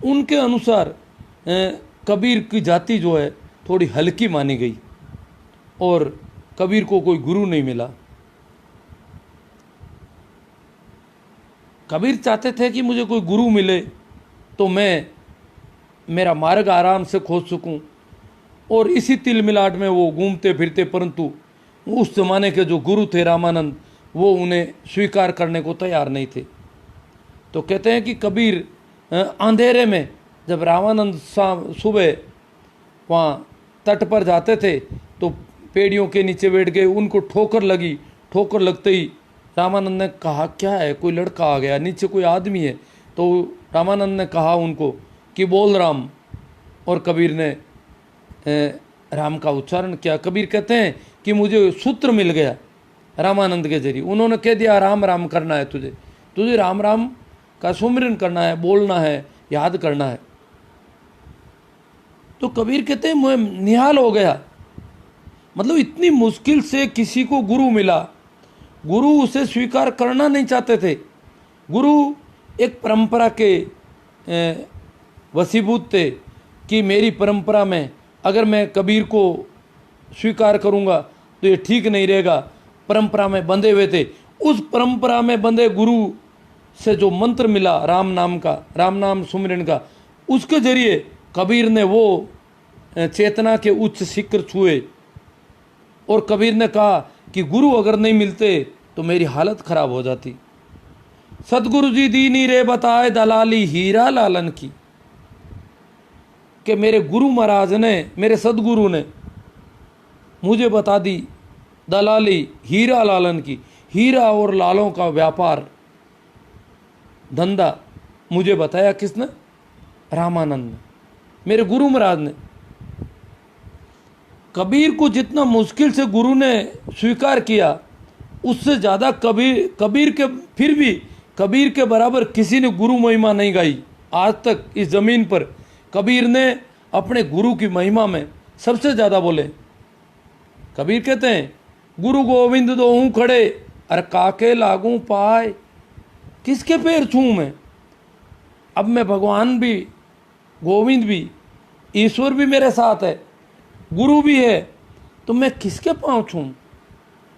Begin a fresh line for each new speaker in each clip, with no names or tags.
उनके अनुसार कबीर की जाति जो है थोड़ी हल्की मानी गई और कबीर को कोई गुरु नहीं मिला। कबीर चाहते थे कि मुझे कोई गुरु मिले तो मैं मेरा मार्ग आराम से खोज सकूं, और इसी तिलमिलाट में वो घूमते फिरते, परंतु उस जमाने के जो गुरु थे रामानंद, वो उन्हें स्वीकार करने को तैयार नहीं थे। तो कहते हैं कि कबीर अंधेरे में जब रामानंद सुबह वहाँ तट पर जाते थे तो पेड़ियों के नीचे बैठ गए, उनको ठोकर लगी। ठोकर लगते ही रामानंद ने कहा क्या है, कोई लड़का आ गया, नीचे कोई आदमी है। तो रामानंद ने कहा उनको कि बोल राम, और कबीर ने राम का उच्चारण किया। कबीर कहते हैं कि मुझे सूत्र मिल गया रामानंद के जरिए। उन्होंने कह दिया राम राम करना है तुझे, तुझे राम राम का सुमिरन करना है, बोलना है, याद करना है। तो कबीर कहते हैं मैं निहाल हो गया, मतलब इतनी मुश्किल से किसी को गुरु मिला। गुरु उसे स्वीकार करना नहीं चाहते थे। गुरु एक परंपरा के वसीभूत थे कि मेरी परंपरा में अगर मैं कबीर को स्वीकार करूंगा तो ये ठीक नहीं रहेगा। परंपरा में बंधे हुए थे। उस परंपरा में बंधे गुरु से जो मंत्र मिला राम नाम का, राम नाम सुमिरन का, उसके जरिए कबीर ने वो चेतना के उच्च शिखर छुए। और कबीर ने कहा कि गुरु अगर नहीं मिलते तो मेरी हालत खराब हो जाती। सतगुरु जी दीनी रे बताए दलाली हीरा लालन की, कि मेरे गुरु महाराज ने, मेरे सदगुरु ने मुझे बता दी दलाली हीरा लालन की। हीरा और लालों का व्यापार धंधा मुझे बताया किसने? रामानंद ने, मेरे गुरु महाराज ने। कबीर को जितना मुश्किल से गुरु ने स्वीकार किया, उससे ज़्यादा कबीर के, फिर भी कबीर के बराबर किसी ने गुरु महिमा नहीं गाई आज तक इस ज़मीन पर। कबीर ने अपने गुरु की महिमा में सबसे ज़्यादा बोले। कबीर कहते हैं गुरु गोविंद दोहूँ खड़े, अरे काके लागूं पाए, किसके पैर छूं मैं? अब मैं भगवान भी, गोविंद भी, ईश्वर भी मेरे साथ है, गुरु भी है, तो मैं किसके पाँव छूं?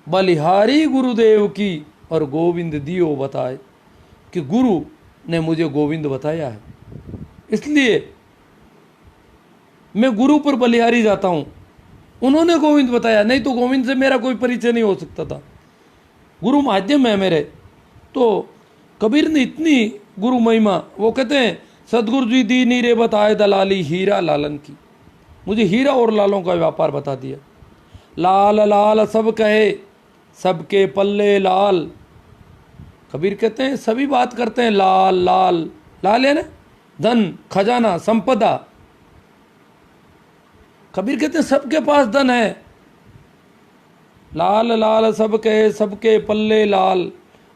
बलिहारी गुरुदेव की और गोविंद दियो बताए, कि गुरु ने मुझे गोविंद बताया है, इसलिए मैं गुरु पर बलिहारी जाता हूँ। उन्होंने गोविंद बताया, नहीं तो गोविंद से मेरा कोई परिचय नहीं हो सकता था। गुरु माध्यम है मेरे। तो कबीर ने इतनी गुरु महिमा, वो कहते हैं सदगुरु जी दीनी रे बताए दलाली हीरा लालन की, मुझे हीरा और लालों का व्यापार बता दिया। लाल लाल सब कहे, सबके पल्ले लाल। कबीर कहते हैं सभी बात करते हैं लाल लाल। लाल है ना धन, खजाना, संपदा। कबीर कहते हैं सबके पास धन है। लाल लाल सब कहे, सबके पल्ले लाल,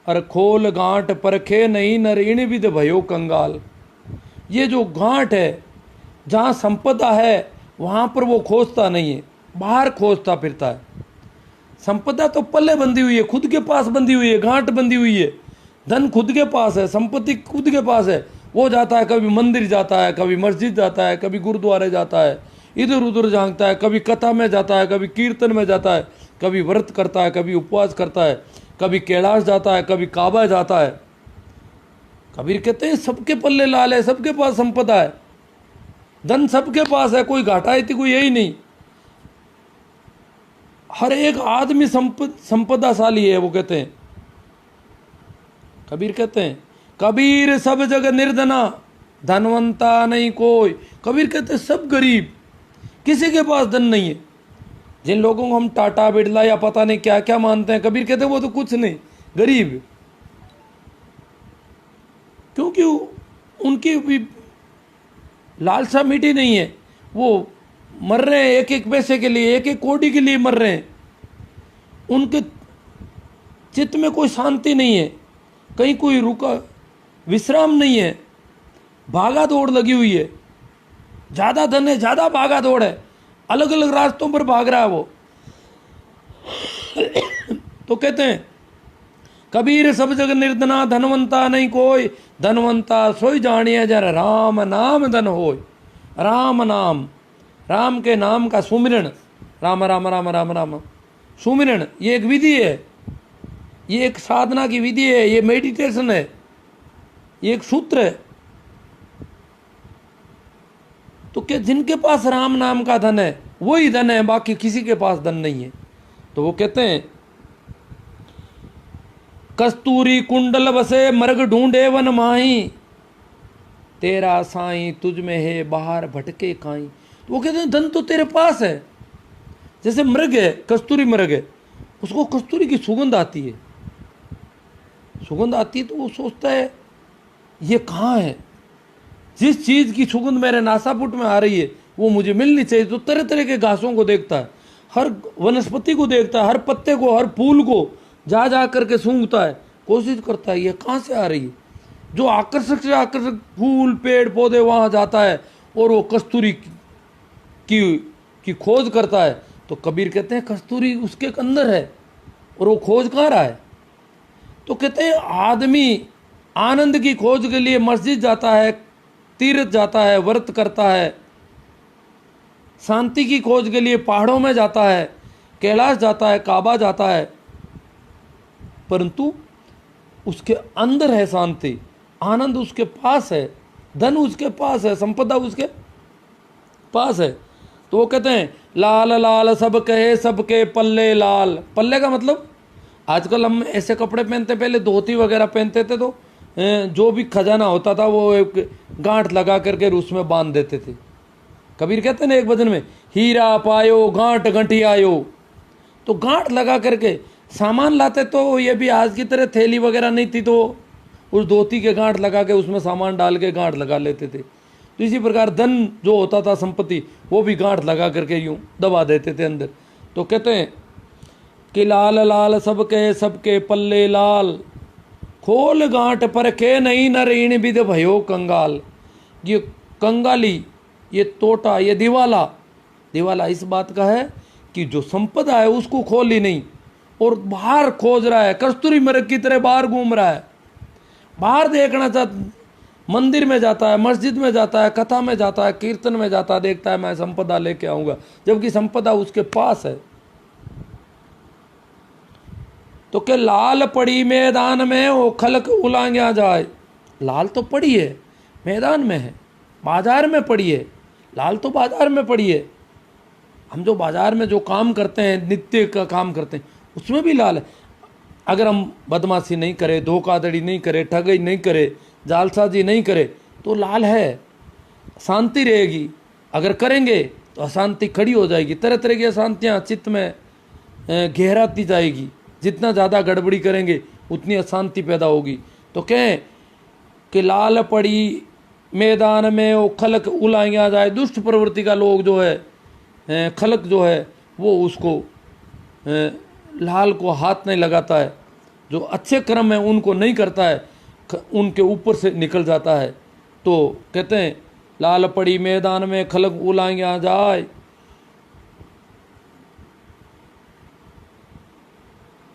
अर खोल गांठ परखे नहीं नर इन विद भयो कंगाल। ये जो गांठ है, जहाँ संपदा है वहाँ पर वो खोजता नहीं है, बाहर खोजता फिरता है। संपदा तो पल्ले बंधी हुई है, खुद के पास बंधी हुई है, गांठ बंधी हुई है। धन खुद के पास है, संपत्ति खुद के पास है। वो जाता है, कभी मंदिर जाता है, कभी मस्जिद जाता है, कभी गुरुद्वारे जाता है, इधर उधर झांकता है, कभी कथा में जाता है, कभी कीर्तन में जाता है, कभी व्रत करता है, कभी उपवास करता है, कभी कैलाश जाता है, कभी काबा जाता है। कबीर कहते हैं सबके पल्ले लाल है, सबके पास संपदा है, धन सबके पास है, कोई घाटा है कोई यही नहीं। हर एक आदमी संपदाशाली है। वो कहते हैं, कबीर कहते हैं कबीर सब जग निर्धना, धनवंता नहीं कोई। कबीर कहते हैं सब गरीब, किसी के पास धन नहीं है। जिन लोगों को हम टाटा बिरला या पता नहीं क्या क्या मानते हैं, कबीर कहते हैं वो तो कुछ नहीं, गरीब। क्योंकि उनकी भी लालसा मिटी नहीं है। वो मर रहे हैं एक एक पैसे के लिए, एक एक कौड़ी के लिए मर रहे हैं। उनके चित्त में कोई शांति नहीं है, कहीं कोई रुका विश्राम नहीं है, भागा दौड़ लगी हुई है। ज़्यादा धन है, ज़्यादा भागा दौड़ है, अलग अलग रास्तों पर भाग रहा है वो। तो कहते हैं कबीर सब जग निर्धना, धनवंता नहीं कोई, धनवंता सोई जानिए जर राम नाम धन होय। राम नाम, राम के नाम का सुमिरन, राम राम राम राम राम सुमिरन, ये एक विधि है, ये एक साधना की विधि है, ये मेडिटेशन है, ये एक सूत्र है। तो क्या जिनके पास राम नाम का धन है वही धन है, बाकी किसी के पास धन नहीं है। तो वो कहते हैं कस्तूरी कुंडल बसे मर्ग ढूंढे वन माही, तेरा साईं तुझ में है बाहर भटके काई। तो वो कहते हैं धन तो तेरे पास है। जैसे मृग है, कस्तूरी मृग है, उसको कस्तूरी की सुगंध आती है, सुगंध आती है तो वो सोचता है ये कहाँ है, जिस चीज़ की सुगंध मेरे नासापुट में आ रही है वो मुझे मिलनी चाहिए। तो तरह तरह के घासों को देखता है, हर वनस्पति को देखता है, हर पत्ते को, हर फूल को जा जा करके सूंघता है, कोशिश करता है ये कहाँ से आ रही है। जो आकर्षक से आकर्षक फूल पेड़ पौधे वहाँ जाता है और वो कस्तूरी की खोज करता है। तो कबीर कहते हैं कस्तूरी उसके अंदर है और वो खोज कहाँ रहा है। तो कहते हैं आदमी आनंद की खोज के लिए मस्जिद जाता है, तीर्थ जाता है, व्रत करता है, शांति की खोज के लिए पहाड़ों में जाता है, कैलाश जाता है, काबा जाता है, परंतु उसके अंदर है शांति, आनंद उसके पास है, धन उसके पास है, संपदा उसके पास है। तो वो कहते हैं लाल लाल सब कहे सबके पल्ले लाल। पल्ले का मतलब आजकल हम ऐसे कपड़े पहनते, पहले धोती वगैरह पहनते थे तो जो भी खजाना होता था वो एक गांठ लगा करके उसमें बांध देते थे। कबीर कहते हैं ना एक भजन में, हीरा पायो गांठ गंठी आयो। तो गांठ लगा करके सामान लाते तो ये भी आज की तरह थैली वगैरह नहीं थी, तो उस धोती के गांठ लगा के उसमें सामान डाल के गांठ लगा लेते थे। तो इसी प्रकार धन जो होता था, संपत्ति, वो भी गांठ लगा करके यूं दबा देते थे अंदर। तो कहते हैं कि लाल लाल सबके सबके पल्ले लाल, खोल गांठ पर के नहीं न ऋण विद भयो कंगाल। ये कंगाली, ये तोटा, ये दिवाला, दिवाला इस बात का है कि जो संपदा है उसको खोल ही नहीं और बाहर खोज रहा है, कस्तूरी मृग की तरह बाहर घूम रहा है, बाहर देखना चाहता, मंदिर में जाता है, मस्जिद में जाता है, कथा में जाता है, कीर्तन में जाता है, देखता है मैं संपदा लेके आऊंगा, जबकि संपदा उसके पास है। तो क्या लाल पड़ी मैदान में वो खलक उलांग्या जाए। लाल तो पड़ी है, मैदान में है, बाजार में पड़ी है, लाल तो बाजार में पड़ी है। हम जो बाजार में जो काम करते हैं, नित्य का काम करते हैं, उसमें भी लाल है। अगर हम बदमाशी नहीं करें, धोखाधड़ी नहीं करें, ठगी नहीं करें, जालसाजी नहीं करें तो लाल है, शांति रहेगी। अगर करेंगे तो अशांति खड़ी हो जाएगी, तरह तरह की अशांतियाँ चित्त में गहराती जाएगी। जितना ज़्यादा गड़बड़ी करेंगे उतनी अशांति पैदा होगी। तो कहें कि लाल पड़ी मैदान में वो खलक उलाया जाए। दुष्ट प्रवृत्ति का लोग जो है, खलक जो है वो उसको लाल को हाथ नहीं लगाता है, जो अच्छे कर्म है उनको नहीं करता है, उनके ऊपर से निकल जाता है। तो कहते हैं लाल पड़ी मैदान में खलक उलाया जाए,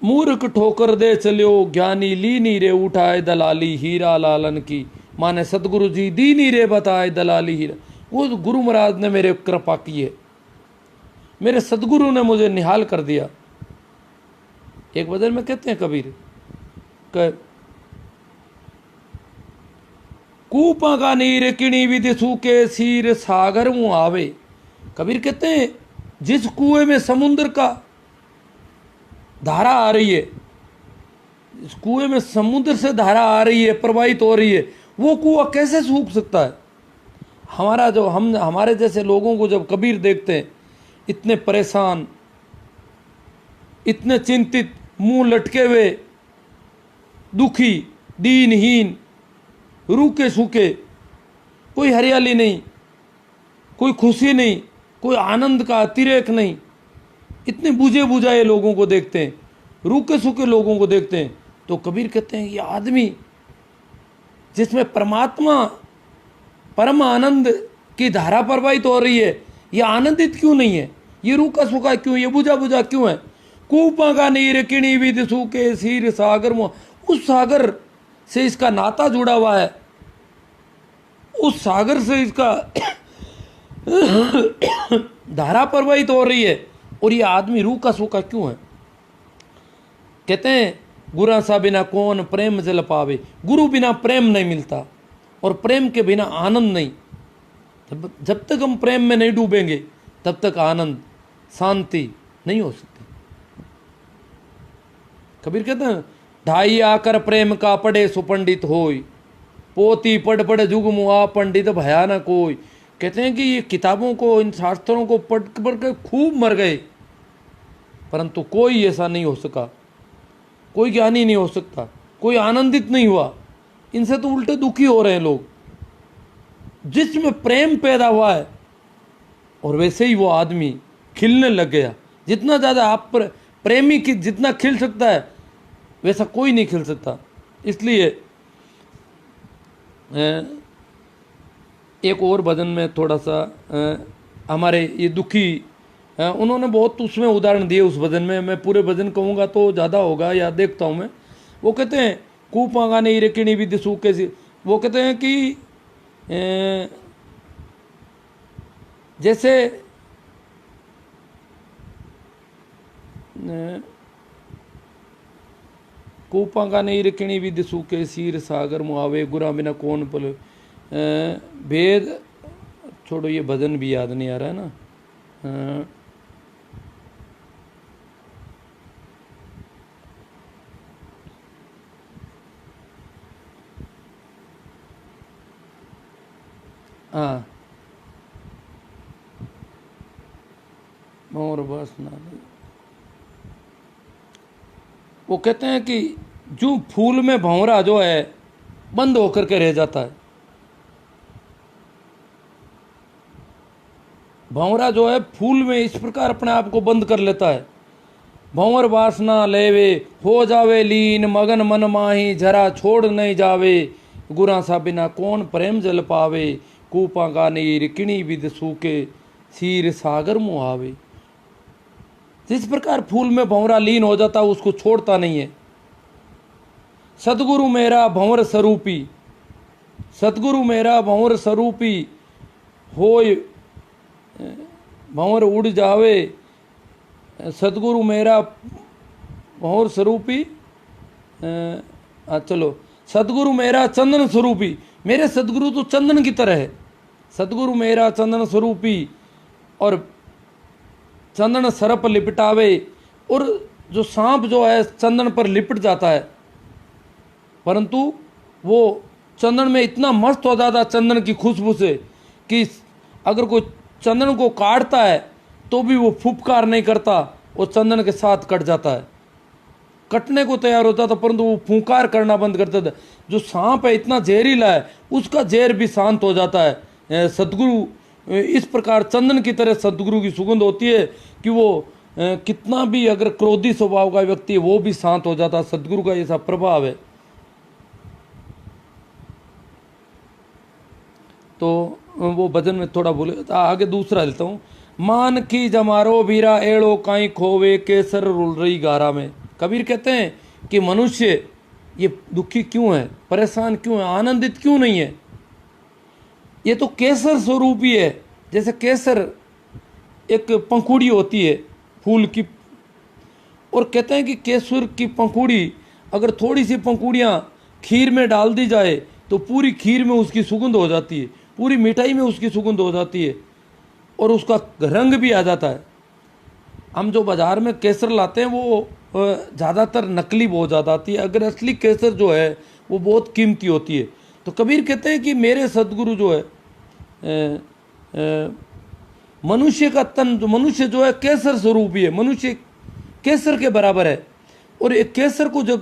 मूर्ख ठोकर दे चलियो, ज्ञानी लीनी रे उठाए दलाली हीरा लालन की। माने सतगुरु जी दीनी रे बताए दलाली हीरा। वो गुरु महाराज ने मेरे कृपा की है, मेरे सतगुरु ने मुझे निहाल कर दिया। एक भजन में कहते हैं कबीर, कूपा का नीर किणी विधि सूके सीर सागर मुँह आवे। कबीर कहते हैं जिस कुएं में समुद्र का धारा आ रही है, इस कुएं में समुद्र से धारा आ रही है, प्रवाहित हो रही है, वो कुआं कैसे सूख सकता है। हमारे जैसे लोगों को जब कबीर देखते हैं इतने परेशान, इतने चिंतित, मुंह लटके हुए, दुखी, दीनहीन, रूखे सूखे, कोई हरियाली नहीं, कोई खुशी नहीं, कोई आनंद का अतिरेक नहीं, इतने बुझे बुझाए लोगों को देखते हैं, रूखे सूखे लोगों को देखते हैं, तो कबीर कहते हैं ये आदमी जिसमें परमात्मा परम आनंद की धारा प्रवाहित हो रही है, ये आनंदित क्यों नहीं है, ये रूखा सूखा क्यों, ये बुझा बुझा क्यों है। कूपा का नीर किणी विधि सूखे सीर सागर मुँह। उस सागर से इसका नाता जुड़ा हुआ है, उस सागर से इसका धारा प्रवाहित हो रही है। और ये आदमी रूखा सूखा क्यों है? कहते हैं गुरा सा बिना कौन प्रेम जल पावे। गुरु बिना प्रेम नहीं मिलता, और प्रेम के बिना आनंद नहीं। जब तक हम प्रेम में नहीं डूबेंगे तब तक आनंद शांति नहीं हो सकती। कबीर कहते हैं ढाई आकर प्रेम का पढ़े सुपंडित होय, पोती पढ़ पढ़ जुग मुआ पंडित भया न कोई। कहते हैं कि ये किताबों को, इन शास्त्रों को पढ़ पढ़ के खूब मर गए, परंतु कोई ऐसा नहीं हो सका, कोई ज्ञानी नहीं हो सकता, कोई आनंदित नहीं हुआ। इनसे तो उल्टे दुखी हो रहे हैं लोग। जिसमें प्रेम पैदा हुआ है और वैसे ही वो आदमी खिलने लग गया। जितना ज़्यादा आप पर प्रेमी की जितना खिल सकता है वैसा कोई नहीं खिल सकता। इसलिए एक और भजन में थोड़ा सा हमारे ये दुखी उन्होंने बहुत उसमें उदाहरण दिए उस भजन में। मैं पूरे भजन कहूँगा तो ज़्यादा होगा, या देखता हूँ मैं। वो कहते हैं कूपांगा नहीं रेकिणी विधि सूखे सी। वो कहते हैं कि जैसे कूपांगा नहीं रेकिणी विधि सूखे सीर सागर मुआवे गुरा बिना कौन पल भेद। छोड़ो, ये भजन भी याद नहीं आ रहा है ना। हाँ, और बस ना। वो कहते हैं कि जो फूल में भंवरा जो है बंद होकर के रह जाता है। भंवरा जो है फूल में इस प्रकार अपने आप को बंद कर लेता है। भंवर वासना लेवे हो जावे लीन, मगन मन माही जरा छोड़ नहीं जावे। गुरा सा बिना कौन प्रेम जल पावे, कूपा का नीर किणी विद सूके सीर सागर मुहावे। जिस प्रकार फूल में भंवरा लीन हो जाता है उसको छोड़ता नहीं है। सतगुरु मेरा भंवर स्वरूपी, सतगुरु मेरा भंवर स्वरूपी होय भंवर उड़ जावे। सतगुरु मेरा भंवर स्वरूपी, चलो, सतगुरु मेरा चंदन स्वरूपी। मेरे सतगुरु तो चंदन की तरह है। सतगुरु मेरा चंदन स्वरूपी, और चंदन सर पर लिपटावे। और जो सांप जो है चंदन पर लिपट जाता है, परंतु वो चंदन में इतना मस्त हो जाता है चंदन की खुशबू से कि अगर कोई चंदन को काटता है तो भी वो फुफकार नहीं करता, वो चंदन के साथ कट जाता है। कटने को तैयार होता था परंतु वो फुंकार करना बंद करता था। जो सांप है इतना जहरीला है, उसका जहर भी शांत हो जाता है। सतगुरु इस प्रकार चंदन की तरह सतगुरु की सुगंध होती है कि वो कितना भी अगर क्रोधी स्वभाव का व्यक्ति है वो भी शांत हो जाता है। सतगुरु का ऐसा प्रभाव है। तो वो भजन में थोड़ा बोले, आगे दूसरा लेता हूँ। मान की जमारो बीरा एड़ो काई खोवे केसर रुल रही गारा में। कबीर कहते हैं कि मनुष्य ये दुखी क्यों है, परेशान क्यों है, आनंदित क्यों नहीं है। ये तो केसर स्वरूप ही है। जैसे केसर एक पंखुड़ी होती है फूल की, और कहते हैं कि केसर की पंखुड़ी अगर थोड़ी सी पंखुड़ियाँ खीर में डाल दी जाए तो पूरी खीर में उसकी सुगंध हो जाती है, पूरी मिठाई में उसकी सुगंध हो जाती है, और उसका रंग भी आ जाता है। हम जो बाज़ार में केसर लाते हैं वो ज़्यादातर नकली बहुत ज़्यादा आती है। अगर असली केसर जो है वो बहुत कीमती होती है। तो कबीर कहते हैं कि मेरे सदगुरु जो है मनुष्य का तन, जो मनुष्य जो है केसर स्वरूप ही है। मनुष्य केसर के बराबर है। और एक केसर को जो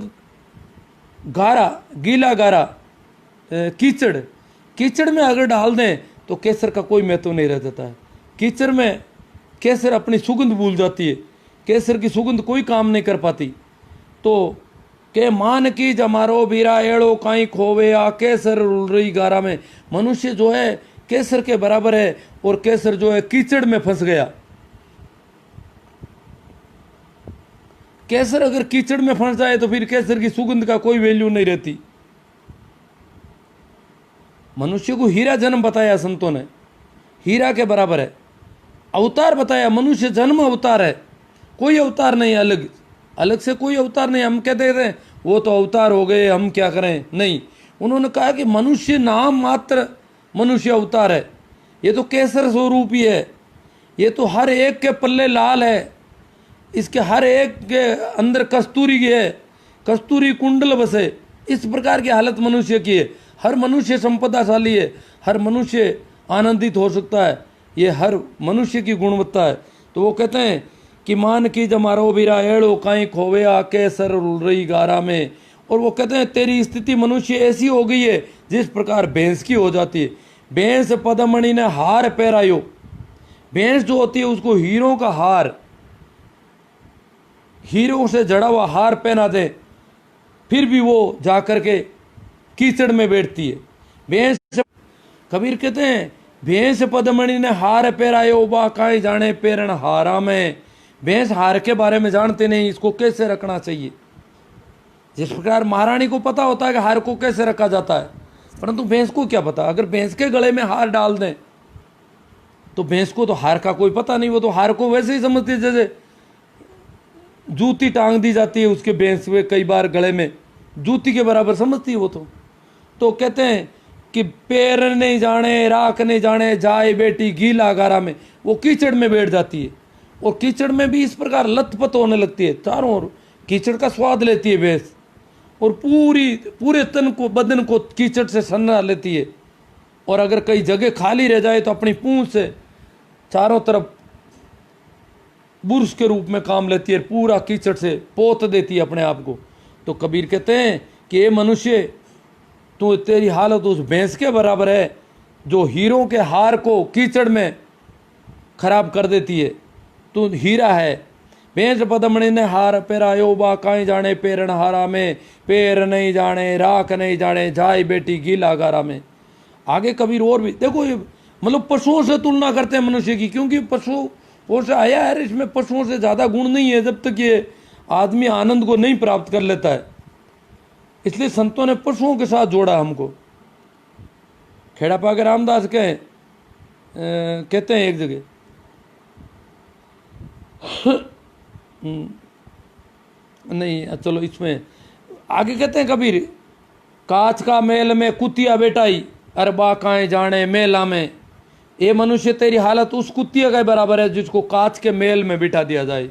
गारा, गीला गारा कीचड़ में अगर डाल दें तो केसर का कोई महत्व नहीं रह जाता है। कीचड़ में केसर अपनी सुगंध भूल जाती है, केसर की सुगंध कोई काम नहीं कर पाती। तो के मान की जमारो बीरा एड़ो काई खोवे आ केसर रुल रही गारा में। मनुष्य जो है केसर के बराबर है और केसर जो है कीचड़ में फंस गया। केसर अगर कीचड़ में फंस जाए तो फिर केसर की सुगंध का कोई वैल्यू नहीं रहती। मनुष्य को हीरा जन्म बताया संतों ने, हीरा के बराबर है। अवतार बताया, मनुष्य जन्म अवतार है, कोई अवतार नहीं अलग, अलग से कोई अवतार नहीं। हम कहते थे वो तो अवतार हो गए, हम क्या करें, नहीं। उन्होंने कहा कि मनुष्य नाम मात्र मनुष्य अवतार है। ये तो केसर स्वरूप ही है, ये तो हर एक के पल्ले लाल है, इसके हर एक के अंदर कस्तूरी है, कस्तूरी कुंडल बसे। इस प्रकार की हालत मनुष्य की है। हर मनुष्य संपदाशाली है, हर मनुष्य आनंदित हो सकता है, ये हर मनुष्य की गुणवत्ता है। तो वो कहते हैं कि मान की जमारो बीरा एड़ो काई खोवे आके सर रही गारा में। और वो कहते हैं तेरी स्थिति मनुष्य ऐसी हो गई है जिस प्रकार भैंस की हो जाती है। भैंस पदमणि ने हार पहरायो, भैंस जो होती है उसको हीरों का हार, हीरों से जड़ा हुआ हार पहना दे, फिर भी वो जाकर के कीचड़ में बैठती है। भैंस, कबीर कहते हैं भैंस पदमणि ने हार पहरायो बा काई जाने पेरण हारा में। भैंस हार के बारे में जानते नहीं, इसको कैसे रखना चाहिए। जिस प्रकार महारानी को पता होता है कि हार को कैसे रखा जाता है, परंतु भैंस को क्या पता। अगर भैंस के गले में हार डाल दें तो भैंस को तो हार का कोई पता नहीं, वो तो हार को वैसे ही समझती है जैसे जूती टांग दी जाती है उसके भैंस में, कई बार गले में जूती के बराबर समझती है वो तो कहते हैं कि पैर नहीं जाने राख नहीं जाने जाए बेटी गीला गारा में। वो कीचड़ में बैठ जाती है और कीचड़ में भी इस प्रकार लथपथ होने लगती है, चारों ओर कीचड़ का स्वाद लेती है भैंस, और पूरे तन को, बदन को कीचड़ से सन्ना लेती है। और अगर कई जगह खाली रह जाए तो अपनी पूंछ से चारों तरफ बुर्श के रूप में काम लेती है, पूरा कीचड़ से पोत देती है अपने आप को। तो कबीर कहते हैं कि ये मनुष्य, तो तेरी हालत उस भैंस के बराबर है जो हीरों के हार को कीचड़ में खराब कर देती है। तू हीरा है। भैंस पदमणि ने हार पहरायो बा काई जाने पेरण हारा में। पैर नहीं जाने राख नहीं जाने जाए बेटी गीला गारा में। आगे कबीर और भी देखो, ये मतलब पशुओं से तुलना करते हैं मनुष्य की, क्योंकि पशुओं से आया है, इसमें पशुओं से ज़्यादा गुण नहीं है जब तक ये आदमी आनंद को नहीं प्राप्त कर लेता है। इसलिए संतों ने पशुओं के साथ जोड़ा हमको। खेड़ा पाके रामदास कहते हैं एक जगह नहीं, चलो इसमें आगे कहते हैं कबीर, कांच का मेल में कुतिया बेटाई अरबा काए जाने मेला में। ये मनुष्य तेरी हालत उस कुतिया के बराबर है जिसको कांच के मेल में बिठा दिया जाए।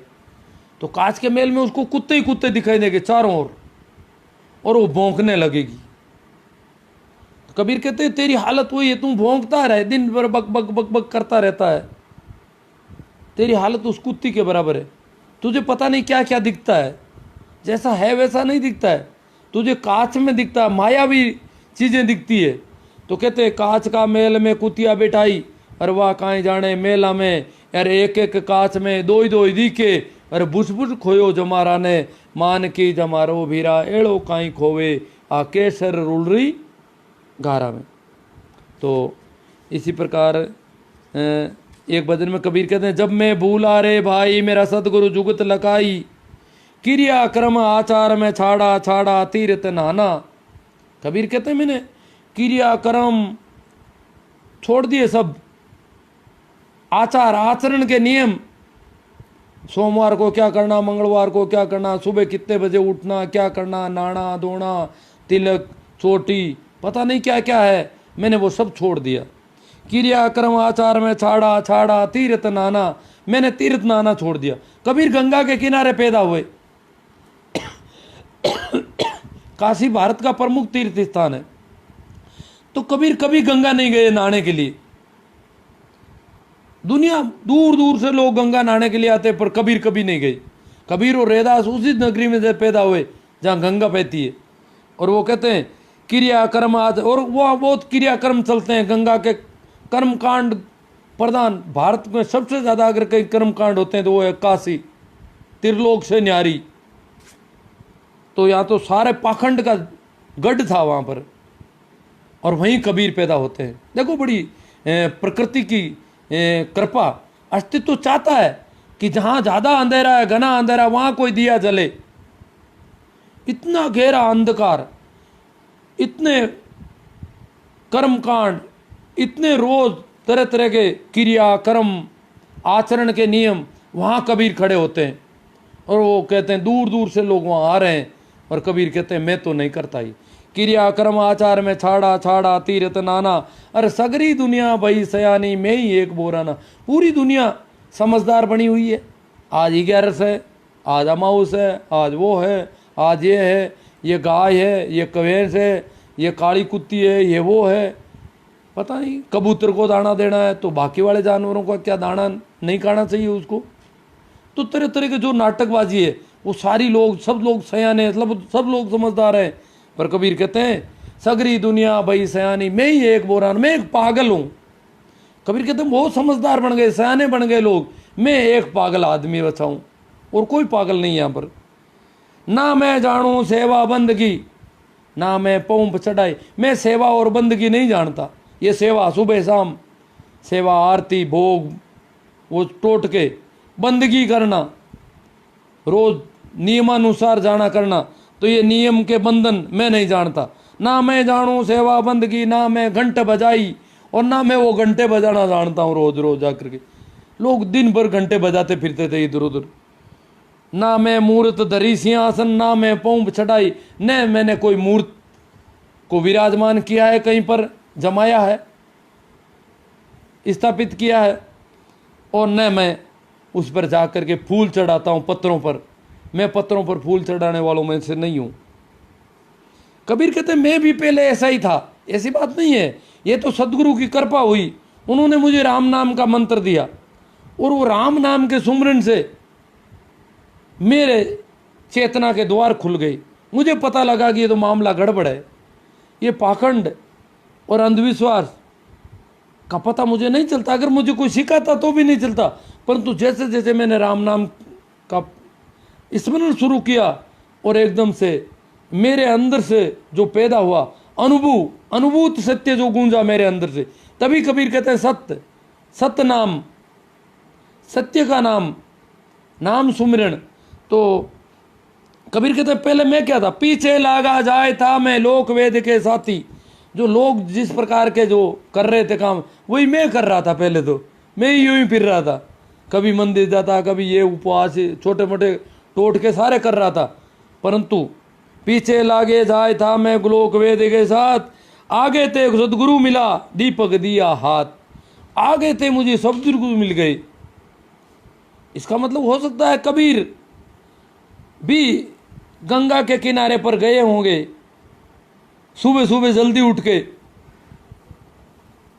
तो कांच के मेल में उसको कुत्ते ही कुत्ते दिखाई देंगे चारों ओर, और वो भौंकने लगेगी। तो कबीर कहते हैं तेरी हालत वही है, तू भौंकता रहे, दिन भर बक बक बक बक करता रहता है। तेरी हालत उस कुत्ती के बराबर है। तुझे पता नहीं क्या क्या दिखता है, जैसा है वैसा नहीं दिखता है। तुझे कांच में दिखता है, मायावी चीज़ें दिखती है। तो कहते हैं कांच का मेल में कुतिया बैठाई अरवा काए जाने मेला में। अरे एक एक कांच में दोई दोई दिखे, अरे बुझ बुझ खोयो जमारा ने। मान की जमारो भीरा एड़ो काई खोवे आ केसर रुलरी गारा में। तो इसी प्रकार एक भजन में कबीर कहते हैं, जब मैं भूला रे भाई मेरा सतगुरु जुगत लकाई। क्रिया क्रम आचार में छाड़ा छाड़ा तीर्थ नाना। कबीर कहते हैं मैंने क्रिया कर्म छोड़ दिए, सब आचार आचरण के नियम, सोमवार को क्या करना, मंगलवार को क्या करना, सुबह कितने बजे उठना, क्या करना, नहाना धोना, तिलक चोटी, पता नहीं क्या क्या है, मैंने वो सब छोड़ दिया। क्रिया कर्म आचार में छाड़ा छाड़ा तीर्थ नाना, मैंने तीर्थ नाना छोड़ दिया। कबीर गंगा के किनारे पैदा हुए। काशी भारत का प्रमुख तीर्थ स्थान है, तो कबीर कभी गंगा नहीं गए नहाने के लिए। दुनिया दूर दूर से लोग गंगा नहाने के लिए आते, पर कबीर कभी नहीं गए। कबीर और रैदास उसी नगरी में पैदा हुए जहाँ गंगा बहती है। और वो कहते हैं क्रिया कर्म आज, और वो बहुत क्रियाकर्म चलते हैं। गंगा के कर्मकांड प्रधान, भारत में सबसे ज़्यादा अगर कई कर्मकांड होते हैं तो वो है काशी, त्रिलोक से न्यारी। तो यहाँ तो सारे पाखंड का गढ़ था वहाँ पर, और वहीं कबीर पैदा होते हैं। देखो बड़ी प्रकृति की कृपा, अस्तित्व चाहता है कि जहाँ ज़्यादा अंधेरा है, घना अंधेरा, वहाँ कोई दिया जले। इतना गहरा अंधकार, इतने कर्मकांड, इतने रोज तरह तरह के क्रिया कर्म आचरण के नियम, वहाँ कबीर खड़े होते हैं और वो कहते हैं, दूर दूर से लोग वहाँ आ रहे हैं, और कबीर कहते हैं मैं तो नहीं करता ही। क्रिया कर्म आचार में छाड़ा छाड़ा तीरथ नाना, अरे सगरी दुनिया भई सयानी, मैं ही एक बोराना। पूरी दुनिया समझदार बनी हुई है। आज 11 है, आज अमाउस है, आज वो है, आज ये है, ये गाय है, ये कवेंस है, ये काली कुत्ती है, ये वो है, पता नहीं। कबूतर को दाना देना है तो बाकी वाले जानवरों का क्या दाना नहीं खाना चाहिए उसको। तो तरह तरह के जो नाटकबाजी है वो सारी लोग, सब लोग सयाने, मतलब सब लोग समझदार हैं। पर कबीर कहते हैं सगरी दुनिया भई सयानी, मैं ही एक बोरान, मैं एक पागल हूँ। कबीर कहते हैं बहुत समझदार बन गए, सयाने बन गए लोग, मैं एक पागल आदमी बचा हूँ और कोई पागल नहीं यहाँ पर। ना मैं जानूँ सेवा बंदगी, ना मैं पौंप चढ़ाई, मैं सेवा और बंदगी नहीं जानता। ये सेवा सुबह शाम सेवा, आरती भोग वो टोट के, बंदगी करना, रोज नियमानुसार जाना करना, तो ये नियम के बंधन मैं नहीं जानता। ना मैं जानूँ सेवा बंदगी, ना मैं घंटे बजाई, और ना मैं वो घंटे बजाना जानता हूँ। रोज रोज जाकर के लोग दिन भर घंटे बजाते फिरते थे इधर उधर। ना मैं मूर्त धरी सिंहासन, ना मैं पौंप चढ़ाई, न मैंने कोई मूर्त को विराजमान किया है, कहीं पर जमाया है, स्थापित किया है, और न मैं उस पर जाकर के फूल चढ़ाता हूँ पत्थरों पर। मैं पत्थरों पर फूल चढ़ाने वालों में से नहीं हूँ। कबीर कहते मैं भी पहले ऐसा ही था, ऐसी बात नहीं है, ये तो सदगुरु की कृपा हुई, उन्होंने मुझे राम नाम का मंत्र दिया, और वो राम नाम के सुमरन से मेरे चेतना के द्वार खुल गए। मुझे पता लगा कि ये तो मामला गड़बड़ है, ये पाखंड और अंधविश्वास का पता मुझे नहीं चलता। अगर मुझे कोई सिखाता तो भी नहीं चलता, परंतु जैसे जैसे मैंने राम नाम का स्मरण शुरू किया, और एकदम से मेरे अंदर से जो पैदा हुआ अनुभूत सत्य जो गूंजा मेरे अंदर से, तभी कबीर कहते हैं सत्य, सत्य नाम, सत्य का नाम, नाम सुमिरन। तो कबीर कहते हैं पहले मैं क्या था, पीछे लागा जाए था मैं लोक वेद के साथी। जो लोग जिस प्रकार के जो कर रहे थे काम, वही मैं कर रहा था। पहले तो मैं ही यूं ही फिर रहा था, कभी मंदिर जाता, कभी ये उपवास छोटे मोटे टोट के सारे कर रहा था। परंतु पीछे लागे जाए था मैं लोक वेद के साथ, आगे थे सदगुरु मिला दीपक दिया हाथ। आगे थे मुझे सदगुरु मिल गए। इसका मतलब हो सकता है कबीर भी गंगा के किनारे पर गए होंगे सुबह सुबह जल्दी उठ के,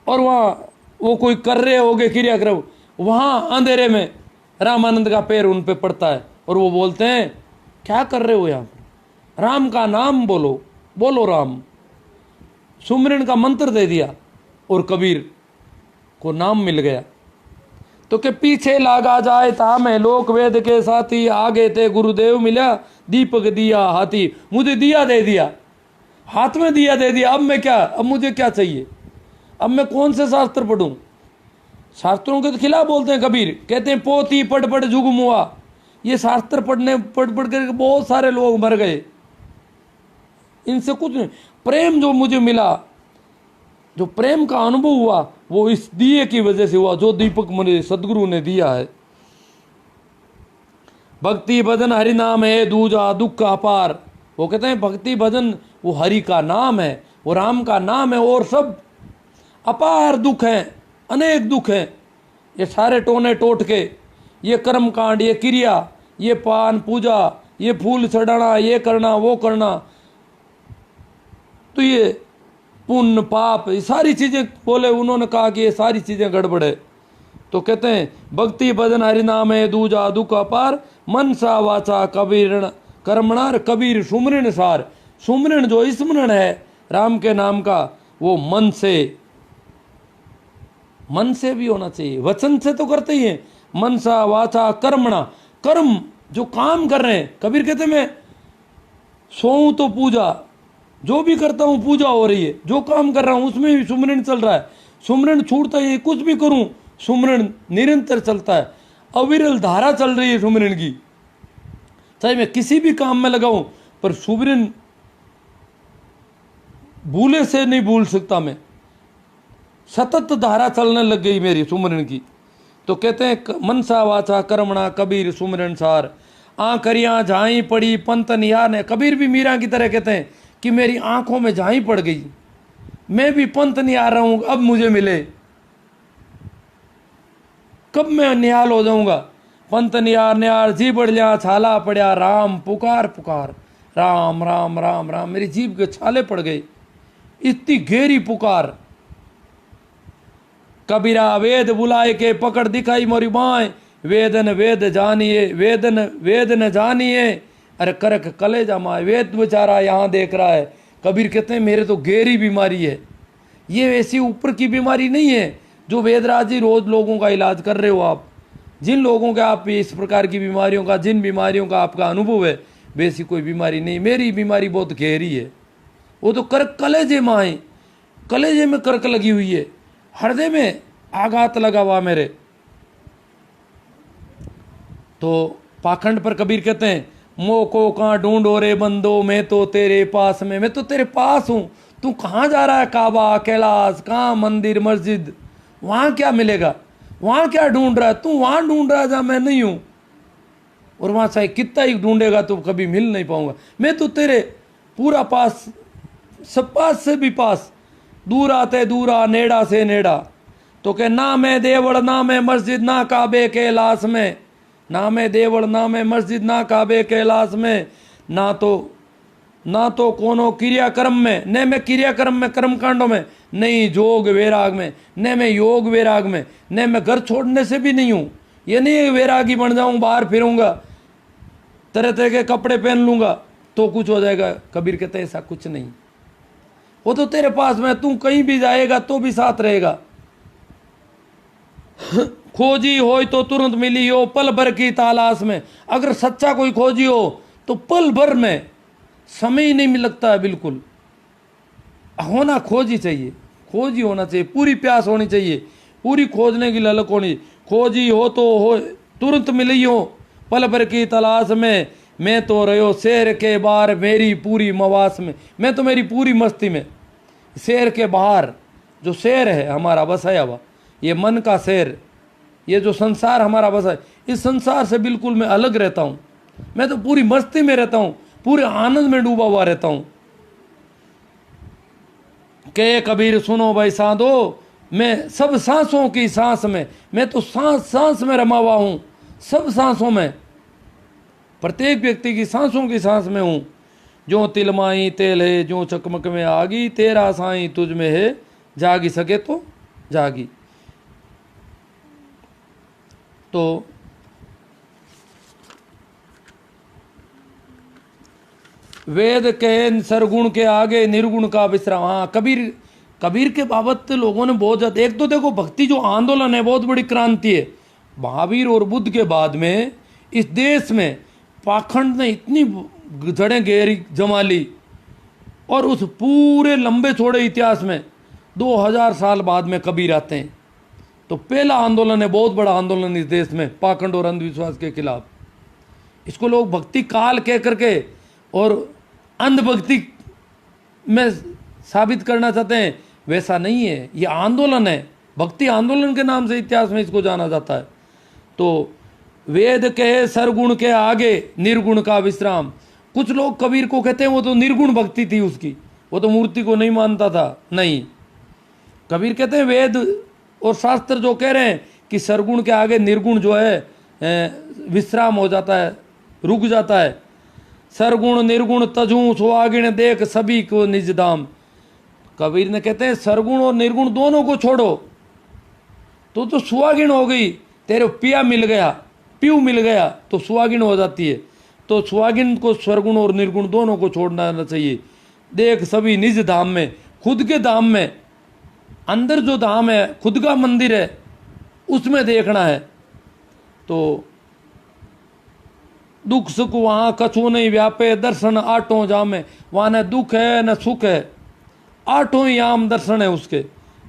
और वहाँ वो कोई कर रहे होंगे क्रियाक्रम, वहाँ अंधेरे में रामानंद का पैर उन पे पड़ता है, और वो बोलते हैं क्या कर रहे हो यहाँ पर, राम का नाम बोलो, बोलो राम। सुमरन का मंत्र दे दिया और कबीर को नाम मिल गया। तो के पीछे लागा जाए था मैं लोक वेद के साथी, आगे थे गुरुदेव मिला दीपक दिया हाथी। मुझे दिया दे दिया, हाथ में दिया दे दिया, अब मैं क्या, अब मुझे क्या चाहिए, अब मैं कौन से शास्त्र पढ़ूं। शास्त्रों के खिलाफ बोलते हैं कबीर, कहते हैं पोती पढ़ पढ़ जुग मुआ। ये शास्त्र पढ़ पढ़ कर बहुत सारे लोग मर गए, इनसे कुछ नहीं। प्रेम जो मुझे मिला, जो प्रेम का अनुभव हुआ, वो इस दिए की वजह से हुआ जो दीपक मुझे सदगुरु ने दिया है। भक्ति भजन हरि नाम है दूजा दुख अपार। वो कहते हैं भक्ति भजन वो हरि का नाम है, वो राम का नाम है, और सब अपार दुख हैं, अनेक दुख हैं। ये सारे टोने टोट के, ये कर्म कांड, ये क्रिया, ये पान पूजा, ये फूल चढ़ाना, ये करना वो करना, तो ये पुण्य पाप, ये सारी चीज़ें बोले, उन्होंने कहा कि ये सारी चीज़ें गड़बड़ है। तो कहते हैं भक्ति भजन हरि नाम है दूजा दुख अपार, मन सा वाचा कबीर कर्मणार। कबीर सुमरण सार, सुमरण जो स्मरण है राम के नाम का, वो मन से भी होना चाहिए, वचन से तो करते ही हैं। मन सा वाचा कर्मणा, कर्म जो काम कर रहे हैं। कबीर कहते मैं सोऊं तो पूजा, जो भी करता हूँ पूजा हो रही है, जो काम कर रहा हूँ उसमें भी सुमरण चल रहा है। सुमरण छूटता है, कुछ भी करूँ सुमरण निरंतर चलता है। अविरल धारा चल रही है सुमिरन की, चाहे मैं किसी भी काम में लगाऊं, पर सुमिरन भूले से नहीं भूल सकता मैं। सतत धारा चलने लग गई मेरी सुमिरन की। तो कहते हैं मनसा वाचा कर्मणा कबीर सुमिरन सार, आंखरियां झाई पड़ी पंत निहार ने। कबीर भी मीरा की तरह कहते हैं कि मेरी आंखों में झाई पड़ गई, मैं भी पंत निहार रहा हूं, अब मुझे मिले, कब मैं निहाल हो जाऊंगा। पंत निहार निहार जी बढ़िया छाला पड़ा, राम पुकार पुकार, राम राम राम राम, मेरी जीभ के छाले पड़ गए, इतनी गहरी पुकार। कबीरा वेद बुलाए के पकड़ दिखाई मोरी बाएं, वेदन वेद जानिए वेदन वेद न जानिए, अरे करक कलेजा माए। वेद बेचारा यहाँ देख रहा है। कबीर कहते हैं मेरे तो गहरी बीमारी है, ये ऐसी ऊपर की बीमारी नहीं है जो वेदराज जी रोज लोगों का इलाज कर रहे हो आप। जिन लोगों के आप इस प्रकार की बीमारियों का, जिन बीमारियों का आपका अनुभव है, वैसी कोई बीमारी नहीं। मेरी बीमारी बहुत गहरी है, वो तो कर्क कलेजे में आए, कलेजे में कर्क लगी हुई है, हृदय में आघात लगा हुआ मेरे। तो पाखंड पर कबीर कहते हैं मोह को कहाँ ढूंढो रे बंदो, मैं तो तेरे पास में, मैं तो तेरे पास हूँ, तू कहाँ जा रहा है, काबा कैलाश कहाँ, मंदिर मस्जिद, वहाँ क्या मिलेगा, वहाँ क्या ढूंढ रहा है तू, वहाँ ढूंढ रहा है जहाँ मैं नहीं हूँ, और वहाँ चाहे कितना ही ढूंढेगा तो कभी मिल नहीं पाऊंगा। मैं तो तेरे पूरा पास, सब पास से भी पास, दूर आते दूरा नेड़ा से नेड़ा। तो कह ना मैं देवड़ ना मैं मस्जिद ना काबे कैलाश में, ना मैं देवड़ ना मैं मस्जिद ना काबे कैलाश में, ना तो कोनो क्रियाक्रम में, न मैं क्रियाक्रम में कर्मकांडों में, नहीं जोग वैराग में, न मैं योग वैराग में, न मैं घर छोड़ने से भी नहीं हूँ। ये नहीं वैरागी बन जाऊँ, बाहर फिरूंगा, तरह तरह के कपड़े पहन लूंगा तो कुछ हो जाएगा। कबीर कहते ऐसा कुछ नहीं, वो तो तेरे पास में, तू कहीं भी जाएगा तो भी साथ रहेगा। खोजी हो तो तुरंत मिली हो, पल भर की तलाश में। अगर सच्चा कोई खोजी हो तो पल भर में, समय ही नहीं लगता है बिल्कुल। होना खोजी चाहिए, खोजी होना चाहिए, पूरी प्यास होनी चाहिए, पूरी खोजने की ललक होनी। खोजी हो तो हो तुरंत मिली हो, पल भर की तलाश में, मैं तो रहो शहर के बाहर मेरी पूरी मवास में। मैं तो मेरी पूरी मस्ती में, शहर के बाहर जो शहर है हमारा बसाया हुआ, ये मन का शहर, ये जो संसार हमारा बसा है, इस संसार से बिल्कुल मैं अलग रहता हूँ। मैं तो पूरी मस्ती में रहता हूँ, पूरे आनंद में डूबा हुआ रहता हूँ। के कबीर सुनो भाई साधो, मैं सब सांसों की सांस में, मैं तो सांस सांस में रमा हुआ हूँ, सब सांसों में, प्रत्येक व्यक्ति की सांसों की सांस में हूँ। जो तिलमाई तेल है, जो चकमक में आगी, तेरा साई तुझ में है, जागी सके तो जागी। तो वेद के सरगुण के आगे निर्गुण का विश्राम। हाँ, कबीर के बाबत लोगों ने बहुत ज्यादा, एक तो देखो भक्ति जो आंदोलन है बहुत बड़ी क्रांति है। महावीर और बुद्ध के बाद में इस देश में पाखंड ने इतनी जड़ें गहरी जमा ली, और उस पूरे लंबे चौड़े इतिहास में 2000 साल बाद में कबीर आते हैं। तो पहला आंदोलन है, बहुत बड़ा आंदोलन इस देश में, पाखंड और अंधविश्वास के खिलाफ। इसको लोग भक्ति काल कह करके और अंधभक्ति में साबित करना चाहते हैं, वैसा नहीं है, ये आंदोलन है। भक्ति आंदोलन के नाम से इतिहास में इसको जाना जाता है। तो वेद के सरगुण के आगे निर्गुण का विश्राम। कुछ लोग कबीर को कहते हैं वो तो निर्गुण भक्ति थी उसकी, वो तो मूर्ति को नहीं मानता था। नहीं, कबीर कहते हैं वेद और शास्त्र जो कह रहे हैं कि सरगुण के आगे निर्गुण जो है विश्राम हो जाता है, रुक जाता है। सरगुण निर्गुण तजू सुहागिण देख सभी को निज धाम। कबीर ने कहते हैं सरगुण और निर्गुण दोनों को छोड़ो तो सुहागिण हो गई, तेरे पिया मिल गया, पीऊ मिल गया तो सुहागिण हो जाती है। तो सुहागिण को सरगुण और निर्गुण दोनों को छोड़ना चाहिए। देख सभी निज धाम में, खुद के धाम में, अंदर जो धाम है, खुद का मंदिर है, उसमें देखना है। तो दुख सुख वहाँ कछु नहीं व्यापे, दर्शन आठों जामे। वहाँ न दुख है न सुख है, आठों ही आम दर्शन है उसके।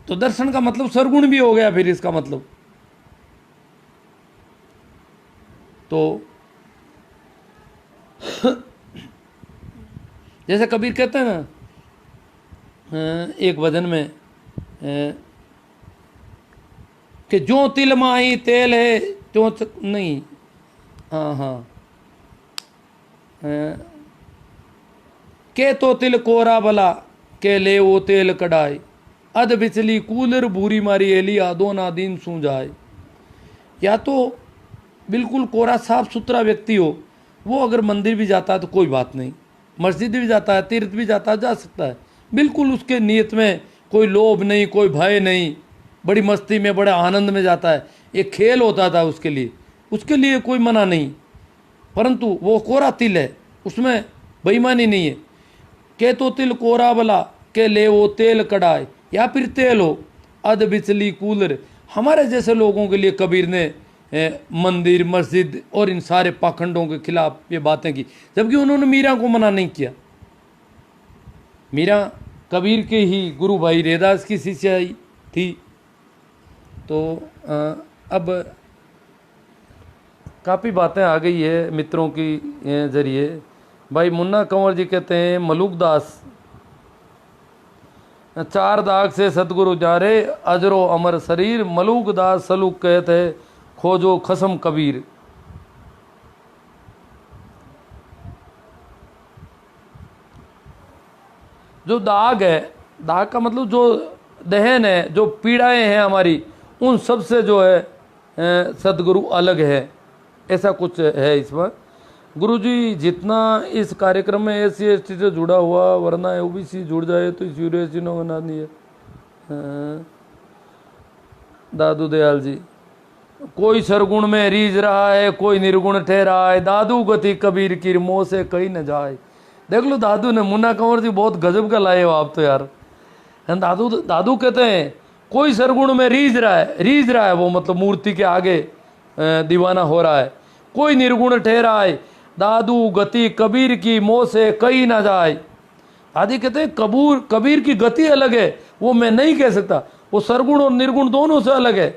तो दर्शन का मतलब सरगुण भी हो गया फिर इसका मतलब। तो जैसे कबीर कहते हैं ना एक भजन में कि जो तिल माही तेल है त्यों नहीं, हाँ हाँ, के तो तिल कोरा भला के ले वो तेल कढ़ाई, अध बिचली कूलर भूरी मारी एली आदो ना दिन सू जाए। या तो बिल्कुल कोरा साफ सुथरा व्यक्ति हो, वो अगर मंदिर भी जाता है तो कोई बात नहीं, मस्जिद भी जाता है, तीर्थ भी जाता है, जा सकता है, बिल्कुल उसके नियत में कोई लोभ नहीं, कोई भय नहीं, बड़ी मस्ती में बड़े आनंद में जाता है, एक खेल होता था उसके लिए कोई मना नहीं। परंतु वो कोरा तिल है, उसमें बेईमानी नहीं है। के तो तिल कोरा भला के ले वो तेल कढ़ाए, या फिर तेल हो अध बिचली कूलर। हमारे जैसे लोगों के लिए कबीर ने मंदिर मस्जिद और इन सारे पाखंडों के खिलाफ ये बातें की, जबकि उन्होंने मीरा को मना नहीं किया। मीरा कबीर के ही गुरु भाई रैदास की शिष्या थी। तो अब काफ़ी बातें आ गई है मित्रों की जरिए। भाई मुन्ना कंवर जी कहते हैं मलूक दास, 4 दाग से सतगुरु जारे अजरो अमर शरीर, मलूक दास सलूक कहते खोजो खसम कबीर। जो दाग है, दाग का मतलब जो दहन है, जो पीड़ाएं हैं हमारी, उन सब से जो है सतगुरु अलग है, ऐसा कुछ है इसमें। गुरुजी जितना इस कार्यक्रम में एस सी से जुड़ा हुआ, वरना ओबीसी जुड़ जाए तो इस यूनिवर्सिटी ने बना दिया। दादू दयाल जी, कोई सरगुण में रीझ रहा है, कोई निर्गुण ठहरा है, दादू गति कबीर की मोह से कहीं न जाए। देख लो दादू ने, मुन्ना कंवर जी बहुत गजब का लाए हो आप तो यार। दादू कहते हैं कोई सरगुण में रीझ रहा है, वो मतलब मूर्ति के आगे दीवाना हो रहा है। कोई निर्गुण ठहरा है, दादू गति कबीर की मोह से कहीं ना जाए। दादी कहते हैं कबीर की गति अलग है, वो मैं नहीं कह सकता, वो सरगुण और निर्गुण दोनों से अलग है।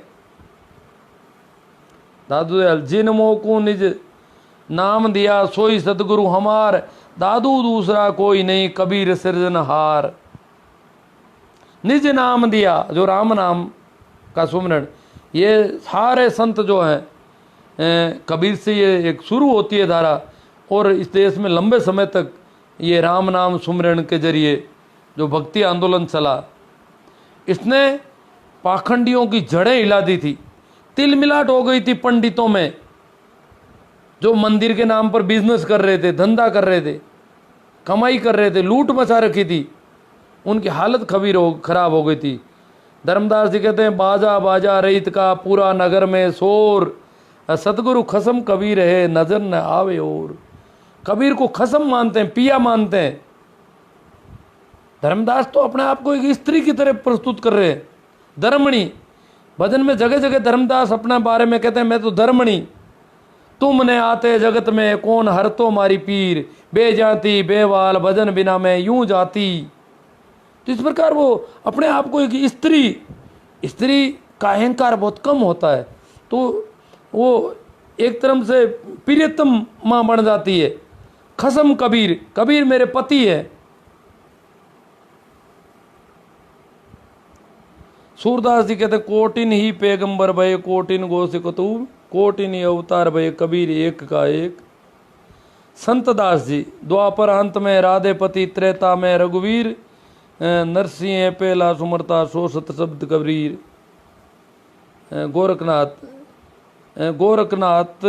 दादू दयाल, जिन मोह को निज नाम दिया सोई सतगुरु हमार, दादू दूसरा कोई नहीं कबीर सृजनहार। निज नाम दिया, जो राम नाम का सुमरण, ये सारे संत जो हैं कबीर से ये एक शुरू होती है धारा, और इस देश में लंबे समय तक ये राम नाम सुमरण के जरिए जो भक्ति आंदोलन चला, इसने पाखंडियों की जड़ें हिला दी थी। तिल मिलाट हो गई थी पंडितों में, जो मंदिर के नाम पर बिजनेस कर रहे थे, धंधा कर रहे थे, कमाई कर रहे थे, लूट मचा रखी थी, उनकी हालत खराब हो गई थी। धर्मदास जी कहते हैं बाजा बाजा रईत का पूरा नगर में शोर, सतगुरु खसम कबीर है नजर न आवे और। कबीर को खसम मानते हैं, पिया मानते हैं। धर्मदास तो अपने आप को एक स्त्री की तरह प्रस्तुत कर रहे हैं, धर्मणी। भजन में जगह जगह धर्मदास अपने बारे में कहते हैं मैं तो धर्मणी। तुमने आते जगत में कौन हर तो मारी पीर, बेजाती बेवाल भजन बिना मैं यूं जाती। तो इस प्रकार वो अपने आप को एक स्त्री का अहंकार बहुत कम होता है, तो वो एक तरफ से प्रियतम माँ बन जाती है। खसम कबीर मेरे पति है। सूरदास जी कहते कोटिन ही पैगंबर भय, कोटिन गोस कतूब, कोटिन ही अवतार भय, कबीर एक का एक। संत दास जी, द्वापर अंत में राधेपति, त्रेता में रघुवीर, नरसिंह पहला सुमरता सो सत शब्द कबीर। गोरखनाथ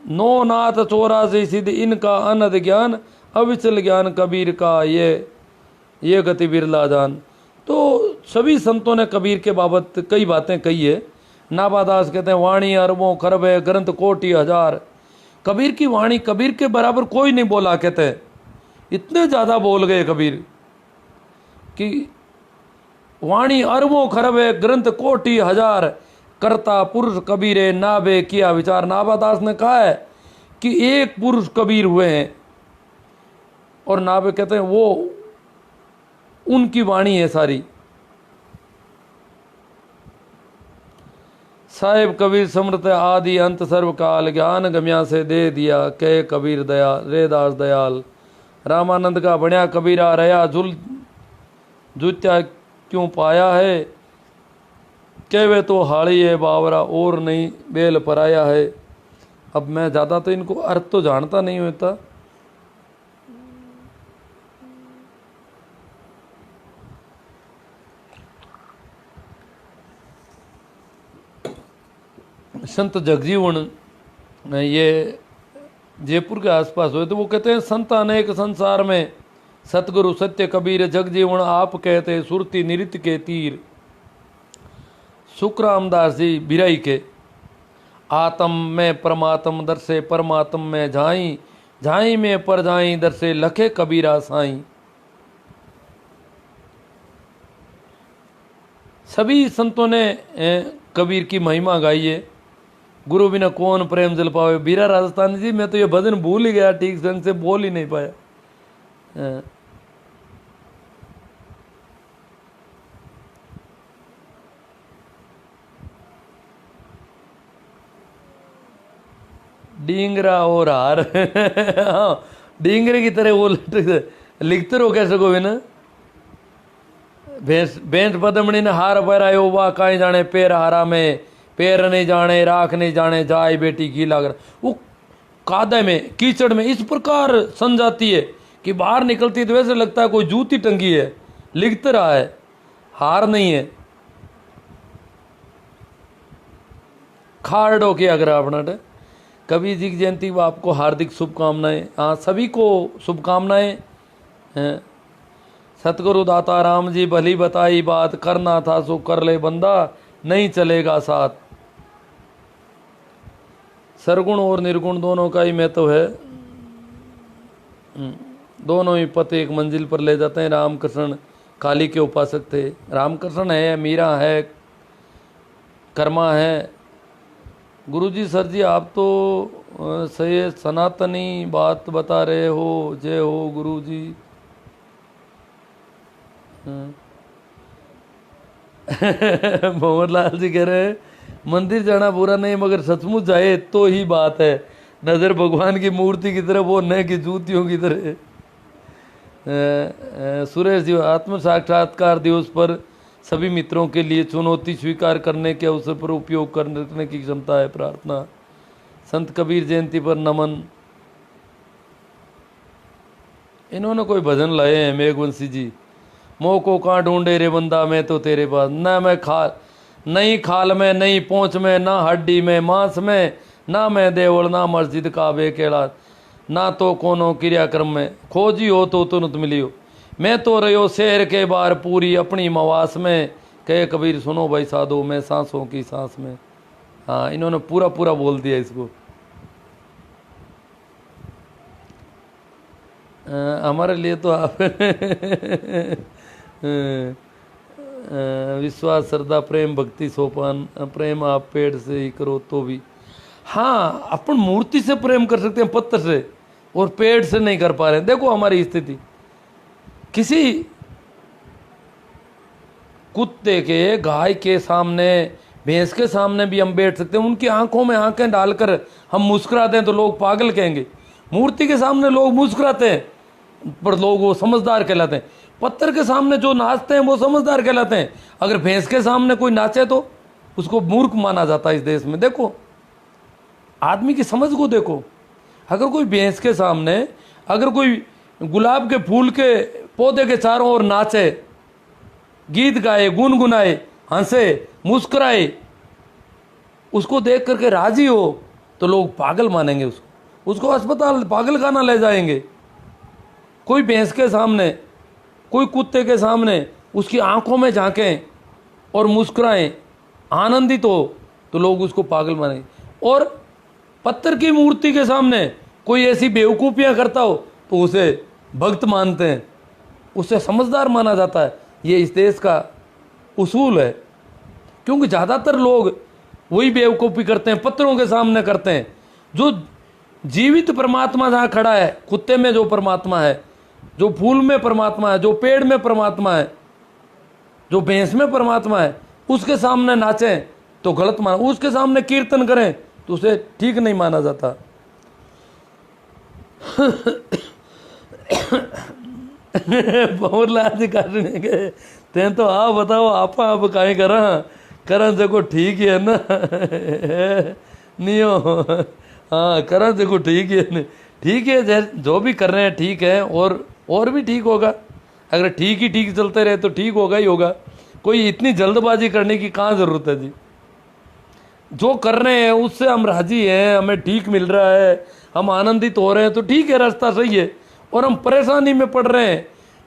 नो नाथ 84 सिद्ध, इनका अनद ज्ञान, अविचल ज्ञान कबीर का ये गति बिरला जान। तो सभी संतों ने कबीर के बाबत कई बातें कही है। नाबादास कहते हैं वाणी अरबों खरब है, ग्रंथ कोटि हजार। कबीर की वाणी कबीर के बराबर कोई नहीं बोला, कहते हैं इतने ज़्यादा बोल गए कबीर कि वाणी अरबों खरब है, ग्रंथ कोटि हजार, करता पुरुष कबीर है, नाबे किया विचार। नाबादास ने कहा है कि एक पुरुष कबीर हुए हैं, और नाबे कहते हैं वो उनकी वाणी है सारी। साहिब कबीर समृत आदि अंत सर्वकाल, ज्ञान गम्या से दे दिया कह कबीर दयाल, रे दास दयाल। रामानंद का बढ़िया कबीरा रया झुल जूत्या क्यों पाया है, कहवे तो हाड़ी है बावरा और नहीं बेल पराया है। अब मैं ज़्यादा तो इनको अर्थ तो जानता नहीं होता, संत जगजीवन ये जयपुर के आसपास हुए तो वो कहते हैं संत अनेक संसार में, सतगुरु सत्य कबीर जगजीवन आप कहते सुरती नृत्य के तीर। सुख रामदास जी बिराई के, आत्म में परमात्म दर्शे परमात्म में झाई, झाई में पर जाई दर्शे लखे कबीरा साई। सभी संतों ने कबीर की महिमा गाई है। गुरु बिना कौन प्रेम जल पावे। बीरा राजस्थानी जी मैं तो ये भजन भूल ही गया, ठीक ढंग से बोल ही नहीं पाया। डींगरा और हार हाँ, डींगरे की तरह वो लिखते रहो कैसे को बिना। भेंट पदमणी ने हार पहरायो वाह काई जाने पैर हारा में, पैर नहीं जाने राख नहीं जाने जाए बेटी घी लाग रहा। वो कादे में कीचड़ में इस प्रकार सन जाती है कि बाहर निकलती है तो वैसे लगता है कोई जूती टंगी है। लिखते रहा है, हार नहीं है। खाड़ो के अगर अपना कबीर जी की जयंती को आपको हार्दिक शुभकामनाएं। हाँ, सभी को शुभकामनाएं। सतगुरु दाता राम जी भली बताई बात, करना था सो कर ले बंदा नहीं चलेगा साथ। सरगुण और निर्गुण दोनों का ही महत्व है। दोनों ही पथ एक मंजिल पर ले जाते हैं। रामकृष्ण काली के उपासक थे। रामकृष्ण है, मीरा है, कर्मा है। गुरुजी सर जी आप तो सही सनातनी बात बता रहे हो, जय हो गुरुजी। मोहन लाल जी कह रहे हैं मंदिर जाना बुरा नहीं, मगर सचमुच जाए तो ही बात है। नजर भगवान की मूर्ति की तरफ वो न कि जूतियों की तरह। सुरेश जी आत्म साक्षात्कार दिवस पर सभी मित्रों के लिए चुनौती स्वीकार करने के अवसर पर उपयोग करने की क्षमता है प्रार्थना। संत कबीर जयंती पर नमन। इन्होंने कोई भजन लाए हैं मेघवंशी जी। मोह को कहाँ ढूंढे रे बंदा मैं तो तेरे पास, न मैं नहीं खाल में नहीं पोंछ में ना हड्डी में मांस में, ना मैं देवल ना मस्जिद काबे केड़ा, ना तो कोनो क्रियाक्रम में खोजी हो तो तुरंत मिली हो। मैं तो रहो शहर के बाहर पूरी अपनी मवास में, कहे कबीर सुनो भाई साधो मैं सांसों की सांस में। हाँ, इन्होंने पूरा पूरा बोल दिया इसको। हमारे लिए तो आप विश्वास श्रद्धा प्रेम भक्ति सोपान, प्रेम आप पेड़ से ही करो तो भी। हाँ, अपन मूर्ति से प्रेम कर सकते हैं, पत्थर से, और पेड़ से नहीं कर पा रहे। देखो हमारी स्थिति, किसी कुत्ते के, गाय के सामने, भैंस के सामने भी हम बैठ सकते हैं। उनकी आंखों में आंखें डालकर हम मुस्कुराते हैं तो लोग पागल कहेंगे। मूर्ति के सामने लोग मुस्कुराते हैं पर लोग वो समझदार कहलाते हैं। पत्थर के सामने जो नाचते हैं वो समझदार कहलाते हैं। अगर भैंस के सामने कोई नाचे तो उसको मूर्ख माना जाता है इस देश में। देखो आदमी की समझ को देखो। अगर कोई भैंस के सामने, अगर कोई गुलाब के फूल के पौधे के चारों ओर नाचे, गीत गाए, गुनगुनाए, हंसे, मुस्कुराए, उसको देख करके राजी हो तो लोग पागल मानेंगे उसको अस्पताल पागल खाना ले जाएंगे। कोई भैंस के सामने, कोई कुत्ते के सामने उसकी आंखों में झांकें और मुस्कुराएं, आनंदित हो तो लोग उसको पागल मानेंगे। और पत्थर की मूर्ति के सामने कोई ऐसी बेवकूफ़ियाँ करता हो तो उसे भक्त मानते हैं, उसे समझदार माना जाता है। ये इस देश का उसूल है। क्योंकि ज़्यादातर लोग वही बेवकूफ़ी करते हैं, पत्थरों के सामने करते हैं। जो जीवित परमात्मा जहाँ खड़ा है, कुत्ते में जो परमात्मा है, जो फूल में परमात्मा है, जो पेड़ में परमात्मा है, जो भैंस में परमात्मा है, उसके सामने नाचें तो गलत माना, उसके सामने कीर्तन करें तो उसे ठीक नहीं माना जाता। बहुत लाज करने के ते तो आप बताओ, आप कहीं करा देखो ठीक है ना। नहीं हो, हाँ करा देखो ठीक है ना, ठीक है जो भी कर रहे हैं ठीक है, और भी ठीक होगा। अगर ठीक ही ठीक चलते रहे तो ठीक होगा ही होगा। कोई इतनी जल्दबाजी करने की कहाँ ज़रूरत है जी। जो कर रहे हैं उससे हम राजी हैं, हमें ठीक मिल रहा है, हम आनंदित हो रहे हैं तो ठीक है, रास्ता सही है। और हम परेशानी में पड़ रहे हैं,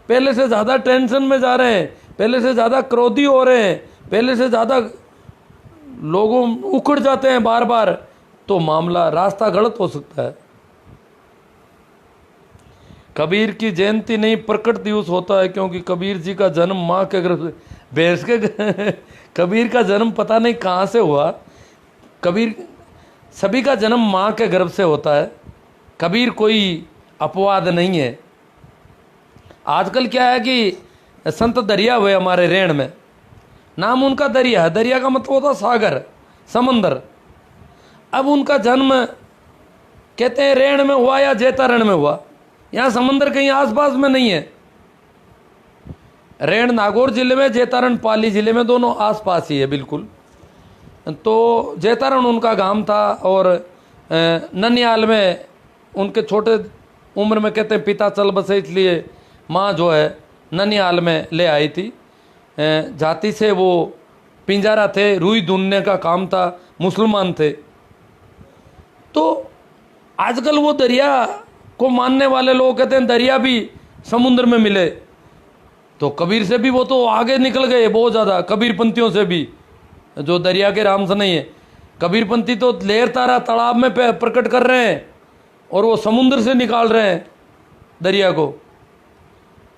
पहले से ज़्यादा टेंशन में जा रहे हैं, पहले से ज़्यादा क्रोधी हो रहे हैं, पहले से ज़्यादा लोगों उखड़ जाते हैं बार बार, तो मामला रास्ता गलत हो सकता है। कबीर की जयंती नहीं प्रकट दिवस होता है, क्योंकि कबीर जी का जन्म माँ के गर्भ से, भैंस के कबीर का जन्म पता नहीं कहाँ से हुआ। कबीर सभी का जन्म माँ के गर्भ से होता है। कबीर कोई अपवाद नहीं है। आजकल क्या है कि संत दरिया हुए हमारे रेण में, नाम उनका दरिया है। दरिया का मतलब होता सागर, समंदर। अब उनका जन्म कहते हैं रेण में हुआ या जैतारण में हुआ, यहाँ समंदर कहीं आसपास में नहीं है। रेण नागौर जिले में, जैतारण पाली जिले में, दोनों आसपास ही है बिल्कुल। तो जैतारण उनका गांव था, और ननियाल में उनके छोटे उम्र में कहते हैं पिता चल बसे, इसलिए माँ जो है ननियाल में ले आई थी। जाति से वो पिंजारा थे, रुई ढूंढने का काम था, मुसलमान थे। तो आजकल वो दरिया को मानने वाले लोग कहते हैं दरिया भी समुद्र में मिले। तो कबीर से भी वो तो आगे निकल गए बहुत ज़्यादा, कबीर पंथियों से भी, जो दरिया के राम से नहीं है। कबीर पंथी तो लेर तारा तालाब में प्रकट कर रहे हैं, और वो समुद्र से निकाल रहे हैं दरिया को।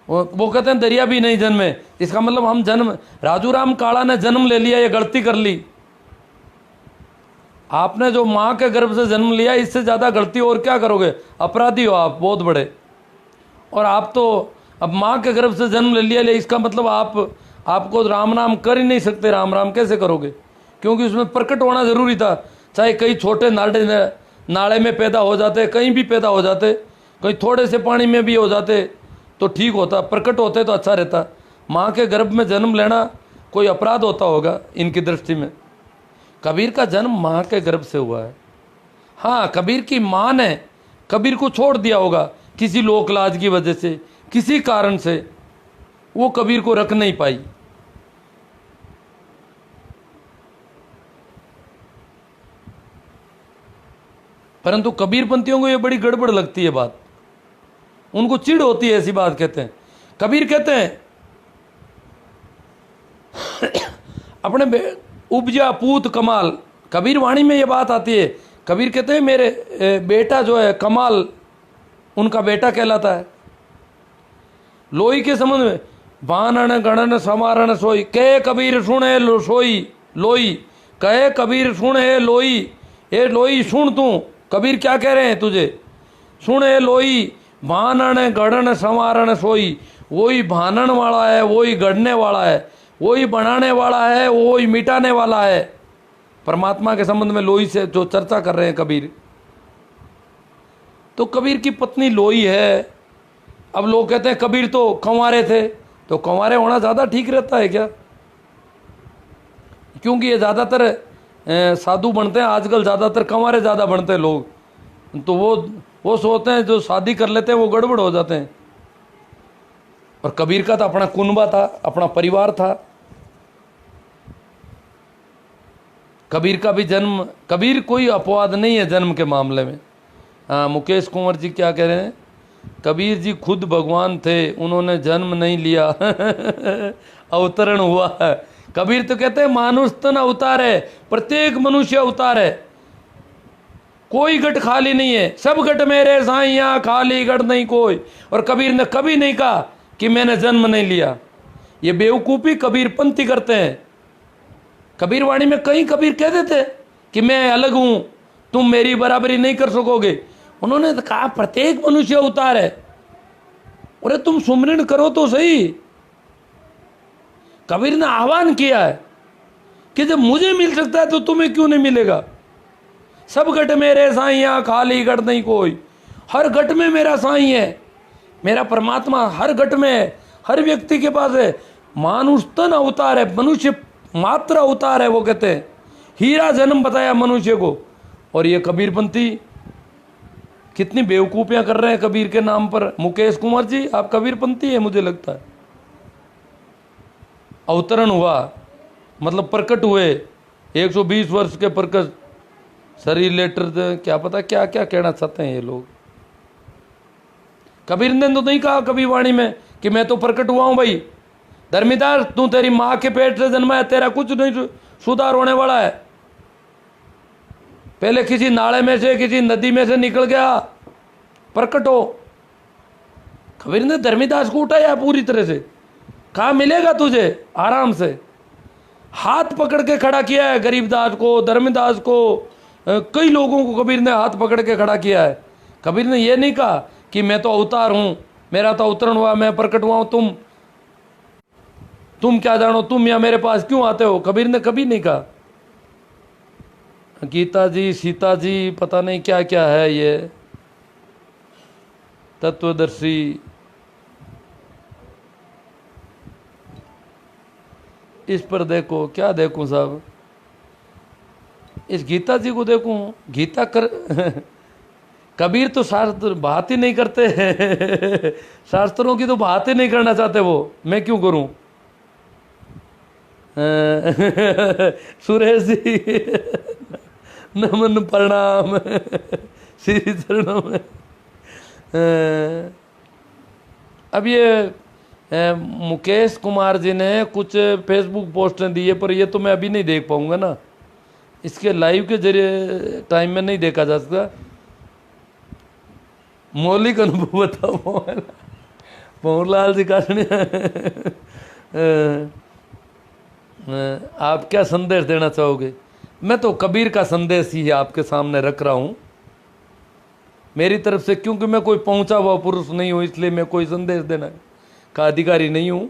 वो कहते हैं दरिया भी नहीं जन्मे। इसका मतलब हम जन्म, राजू राम काला ने जन्म ले लिया, ये गलती कर ली। आपने जो माँ के गर्भ से जन्म लिया, इससे ज़्यादा गलती और क्या करोगे? अपराधी हो आप बहुत बड़े। और आप तो अब माँ के गर्भ से जन्म ले लिया, इसका मतलब आपको राम नाम कर ही नहीं सकते। राम राम कैसे करोगे? क्योंकि उसमें प्रकट होना ज़रूरी था। चाहे कई छोटे नाले में पैदा हो जाते, कहीं भी पैदा हो जाते, कहीं थोड़े से पानी में भी हो जाते तो ठीक होता, प्रकट होते तो अच्छा रहता। माँ के गर्भ में जन्म लेना कोई अपराध होता होगा इनकी दृष्टि में। कबीर का जन्म माँ के गर्भ से हुआ है। हाँ, कबीर की माँ ने कबीर को छोड़ दिया होगा किसी लोक लाज की वजह से, किसी कारण से वो कबीर को रख नहीं पाई। परंतु कबीर पंथियों को ये बड़ी गड़बड़ लगती है बात, उनको चिढ़ होती है ऐसी बात कहते हैं। कबीर कहते हैं अपने उपजा पूत कमाल, कबीर वाणी में ये बात आती है। कबीर कहते हैं मेरे बेटा जो है कमाल, उनका बेटा कहलाता है। लोई के संबंध में बानन गणन समारण सोई, कहे कबीर सुने सोई लोई, कहे कबीर सुने लोई। ए लोई सुन, तू कबीर क्या कह रहे हैं तुझे? सुने लोई भानन गढ़न संवारण सोई। वही भानन वाला है, वही गढ़ने वाला है, वही बनाने वाला है, वही मिटाने वाला है। परमात्मा के संबंध में लोई से जो चर्चा कर रहे हैं कबीर, तो कबीर की पत्नी लोई है। अब लोग कहते हैं कबीर तो कंवारे थे, तो कंवारे होना ज़्यादा ठीक रहता है क्या? क्योंकि ये ज़्यादातर साधु बनते हैं आजकल, ज़्यादातर कंवारे ज़्यादा बनते हैं लोग। तो वो सोचते हैं जो शादी कर लेते हैं वो गड़बड़ हो जाते हैं। और कबीर का तो अपना कुनबा था, अपना परिवार था। कबीर का भी जन्म, कबीर कोई अपवाद नहीं है जन्म के मामले में। हाँ, मुकेश कुंवर जी क्या कह रहे हैं? कबीर जी खुद भगवान थे, उन्होंने जन्म नहीं लिया अवतरण हुआ है। कबीर तो कहते हैं मानुष तन अवतार है, प्रत्येक मनुष्य अवतार है, कोई गट खाली नहीं है। सब गट मेरे साइया, खाली गट नहीं कोई। और कबीर ने कभी नहीं कहा कि मैंने जन्म नहीं लिया। ये बेवकूफ़ी कबीर पंथी करते हैं। कबीर वाणी में कहीं कबीर कह देते कि मैं अलग हूं, तुम मेरी बराबरी नहीं कर सकोगे। उन्होंने तो कहा प्रत्येक मनुष्य अवतार है। अरे तुम सुमरण करो तो सही। कबीर ने आह्वान किया है कि जब मुझे मिल सकता है तो तुम्हें क्यों नहीं मिलेगा। सब गट मेरे साइया खाली गट नहीं कोई, हर गट में मेरा साई है, मेरा परमात्मा हर गट में है, हर व्यक्ति के पास है। मानुष तन अवतार है, मनुष्य मात्र अवतार है। वो कहते हैं हीरा जन्म बताया मनुष्य को। और ये कबीरपंथी कितनी बेवकूफियां कर रहे हैं कबीर के नाम पर। मुकेश कुमार जी, आप कबीरपंथी है मुझे लगता है। अवतरण हुआ मतलब प्रकट हुए, 120 वर्ष के प्रकट शरीर लेटर, क्या पता क्या क्या कहना चाहते हैं ये लोग। कबीर ने तो नहीं कहा कभी वाणी में कि मैं तो प्रकट हुआ हूं भाई। धर्मीदार, तू तेरी मां के पेट से जन्मा है, तेरा कुछ नहीं सुधार होने वाला है। पहले किसी नाले में से किसी नदी में से निकल गया, प्रकट हो। कबीर ने धर्मीदास को उठाया पूरी तरह से, कहा मिलेगा तुझे आराम से। हाथ पकड़ के खड़ा किया है गरीबदास को, धर्मदास को, कई लोगों को कबीर ने हाथ पकड़ के खड़ा किया है। कबीर ने यह नहीं कहा कि मैं तो अवतार हूं, मेरा तो अवतरण हुआ, मैं प्रकट हुआ हूं, तुम क्या जानो, तुम या मेरे पास क्यों आते हो। कबीर ने कभी नहीं कहा। गीता जी, सीता जी, पता नहीं क्या क्या है ये तत्वदर्शी। इस पर देखो, क्या देखूं साहब, इस गीता जी को देखूं। गीता कर कबीर तो शास्त्र बात ही नहीं करते शास्त्रों की तो बात ही नहीं करना चाहते वो, मैं क्यों करूं। सुरेश जी नमन प्रणाम श्री चरणों में। अब ये मुकेश कुमार जी ने कुछ फेसबुक पोस्टें दी है, पर ये तो मैं अभी नहीं देख पाऊंगा ना, इसके लाइव के जरिए टाइम में नहीं देखा जा सकता। मौलिक अनुभव बताओ पवनलाल जी का आप क्या संदेश देना चाहोगे। मैं तो कबीर का संदेश ही आपके सामने रख रहा हूं मेरी तरफ से, क्योंकि मैं कोई पहुंचा हुआ पुरुष नहीं हूं, इसलिए मैं कोई संदेश देना का अधिकारी नहीं हूं।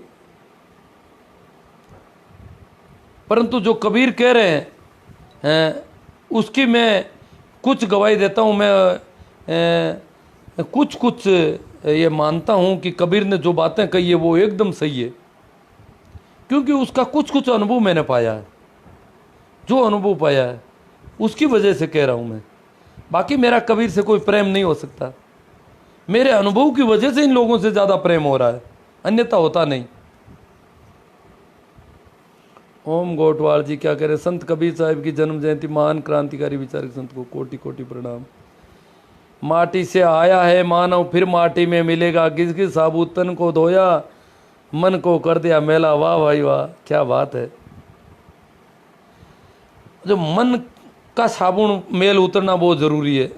परंतु जो कबीर कह रहे हैं उसकी मैं कुछ गवाही देता हूं। मैं कुछ ये मानता हूं कि कबीर ने जो बातें कही है वो एकदम सही है, क्योंकि उसका कुछ अनुभव मैंने पाया है। जो अनुभव पाया है उसकी वजह से कह रहा हूं मैं। बाकी मेरा कबीर से कोई प्रेम नहीं हो सकता, मेरे अनुभव की वजह से इन लोगों से ज़्यादा प्रेम हो रहा है, अन्यथा होता नहीं। ओम गोटवाल जी क्या कह रहे हैं, संत कबीर साहिब की जन्म जयंती, महान क्रांतिकारी विचारक संत को कोटि कोटि प्रणाम। माटी से आया है मानव फिर माटी में मिलेगा, घिस घिस साबुत तन को धोया मन को कर दिया मैला। वाह भाई वाह, क्या बात है। जो मन का साबुन मेल उतरना बहुत जरूरी है।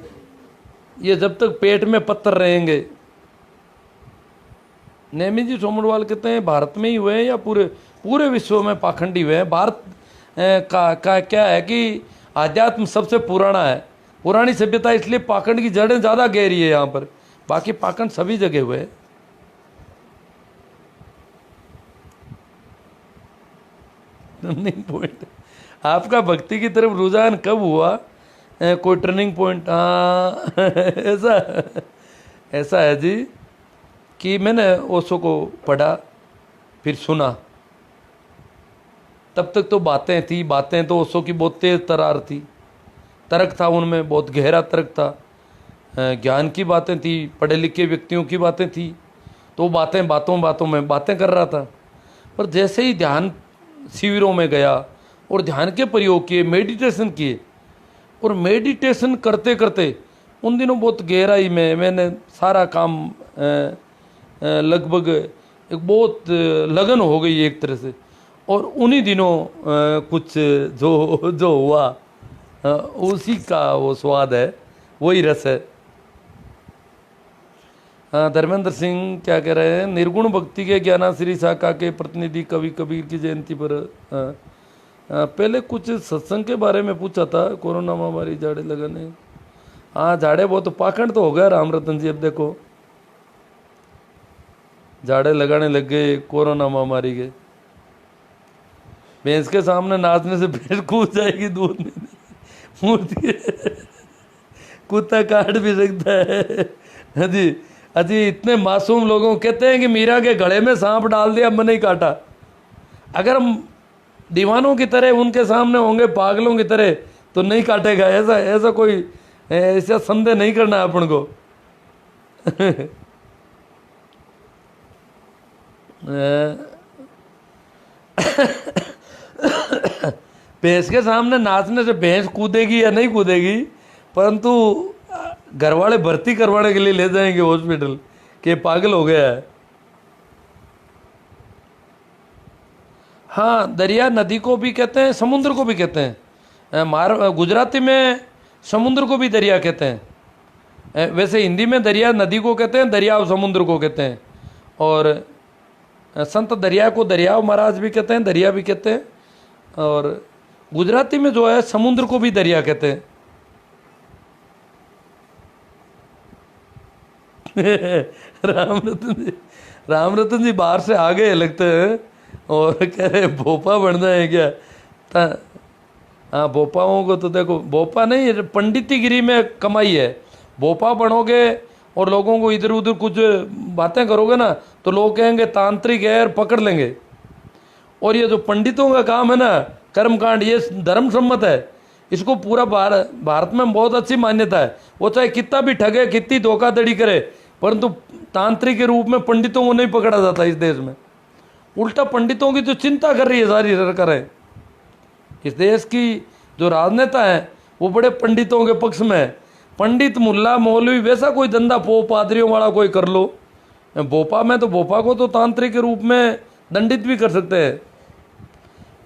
ये जब तक पेट में पत्थर रहेंगे। नेमी जी सोमड़वाल कहते हैं भारत में ही हुए हैं या पूरे विश्व में पाखंडी हुए हैं। भारत का क्या है कि आध्यात्म सबसे पुराना है, पुरानी सभ्यता, इसलिए पाखंड की जड़ें ज़्यादा गहरी है यहाँ पर। बाकी पाखंड सभी जगह हुए हैं। टर्निंग पॉइंट, आपका भक्ति की तरफ रुझान कब हुआ, कोई टर्निंग पॉइंट। हाँ ऐसा है जी कि मैंने ओशो को पढ़ा फिर सुना, तब तक तो बातें थी, बातें तो ओशो की बहुत तेज तरार थी, तर्क था उनमें, बहुत गहरा तर्क था, ज्ञान की बातें थी, पढ़े लिखे व्यक्तियों की बातें थी, तो बातें बातों में बातें कर रहा था। पर जैसे ही ध्यान शिविरों में गया और ध्यान के प्रयोग किए, मेडिटेशन किए, और मेडिटेशन करते करते उन दिनों बहुत गहराई में मैंने सारा काम लगभग एक बहुत लगन हो गई एक तरह से। और उन्हीं दिनों कुछ जो हुआ उसी का वो स्वाद है, वही रस है। धर्मेंद्र सिंह क्या कह रहे हैं, निर्गुण भक्ति के ज्ञानाश्री शाखा के प्रतिनिधि कवि कबीर की जयंती पर पहले कुछ सत्संग के बारे में पूछा था। कोरोना महामारी झाड़े लगाने, हाँ झाड़े बहुत पाखंड तो हो गया राम रतन जी। अब देखो झाड़े लगाने लग गए कोरोना महामारी के। भैंस के सामने नाचने से भैंस कूद जाएगी दूध में, मूर्ति कुत्ता काट भी सकता है। हाँ जी, अजी इतने मासूम लोगों को कहते हैं कि मीरा के गले में सांप डाल दिया, अब नहीं काटा। अगर हम दीवानों की तरह उनके सामने होंगे, पागलों की तरह, तो नहीं काटेगा। ऐसा ऐसा कोई ऐसा संदेह नहीं करना है अपन को। भैंस के सामने नाचने से भैंस कूदेगी या नहीं कूदेगी, परंतु घर वाले भर्ती करवाने के लिए ले जाएंगे हॉस्पिटल कि पागल हो गया है। हाँ, दरिया नदी को भी कहते हैं, समुद्र को भी कहते हैं। गुजराती में समुद्र को भी दरिया कहते हैं। वैसे हिंदी में दरिया नदी को कहते हैं, दरियाव समुद्र को कहते हैं। और संत दरिया को दरियाव महाराज भी कहते हैं, दरिया भी कहते हैं। और गुजराती में जो है समुद्र को भी दरिया कहते हैं। राम रतन जी बाहर से आ गए लगते हैं और कह रहे भोपा बनना है क्या। हाँ, भोपाओं को तो देखो, भोपा नहीं, पंडितीगिरी में कमाई है। भोपा बनोगे और लोगों को इधर उधर कुछ बातें करोगे ना, तो लोग कहेंगे तांत्रिक है और पकड़ लेंगे। और ये जो पंडितों का काम है ना, कर्मकांड, ये धर्म सम्मत है। इसको पूरा भारत में बहुत अच्छी मान्यता है। वो चाहे कितना भी ठगे, कितनी धोखाधड़ी करे, परंतु तांत्रिक के रूप में पंडितों को नहीं पकड़ा जाता इस देश में। उल्टा पंडितों की जो चिंता कर रही है सारी सरकारें, इस देश की जो राजनेता है वो बड़े पंडितों के पक्ष में है। पंडित, मुल्ला, मौलवी, वैसा कोई धंधा पोप पादरियों वाला कोई कर लो। भोपा में तो भोपा को तो तांत्रिक के रूप में दंडित भी कर सकते हैं,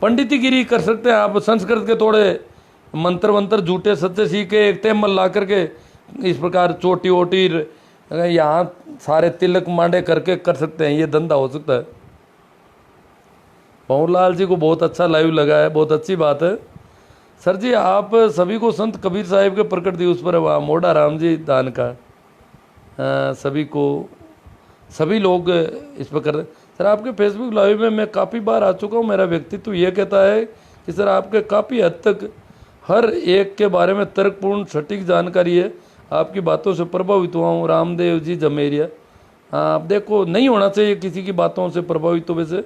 पंडितीगिरी कर सकते हैं आप। संस्कृत के थोड़े मंत्र वंत्र झूठे सच्चे सीखे, एक तेमल ला करके इस प्रकार चोटी वोटी यहाँ सारे तिलक मांडे करके कर सकते हैं, ये धंधा हो सकता है। पवनलाल जी को बहुत अच्छा लाइव लगा है, बहुत अच्छी बात है। सर जी, आप सभी को संत कबीर साहिब के प्रकट दिवस पर वहाँ मोड़ा राम जी दान का सभी को, सभी लोग इस पर कर रहे। सर, आपके फेसबुक लाइव में मैं काफ़ी बार आ चुका हूँ। मेरा व्यक्तित्व ये कहता है कि सर आपके काफ़ी हद तक हर एक के बारे में तर्कपूर्ण सटीक जानकारी है। आपकी बातों से प्रभावित हुआ हूँ। रामदेव जी जमेरिया। हाँ, आप देखो, नहीं होना चाहिए किसी की बातों से प्रभावित। तो वैसे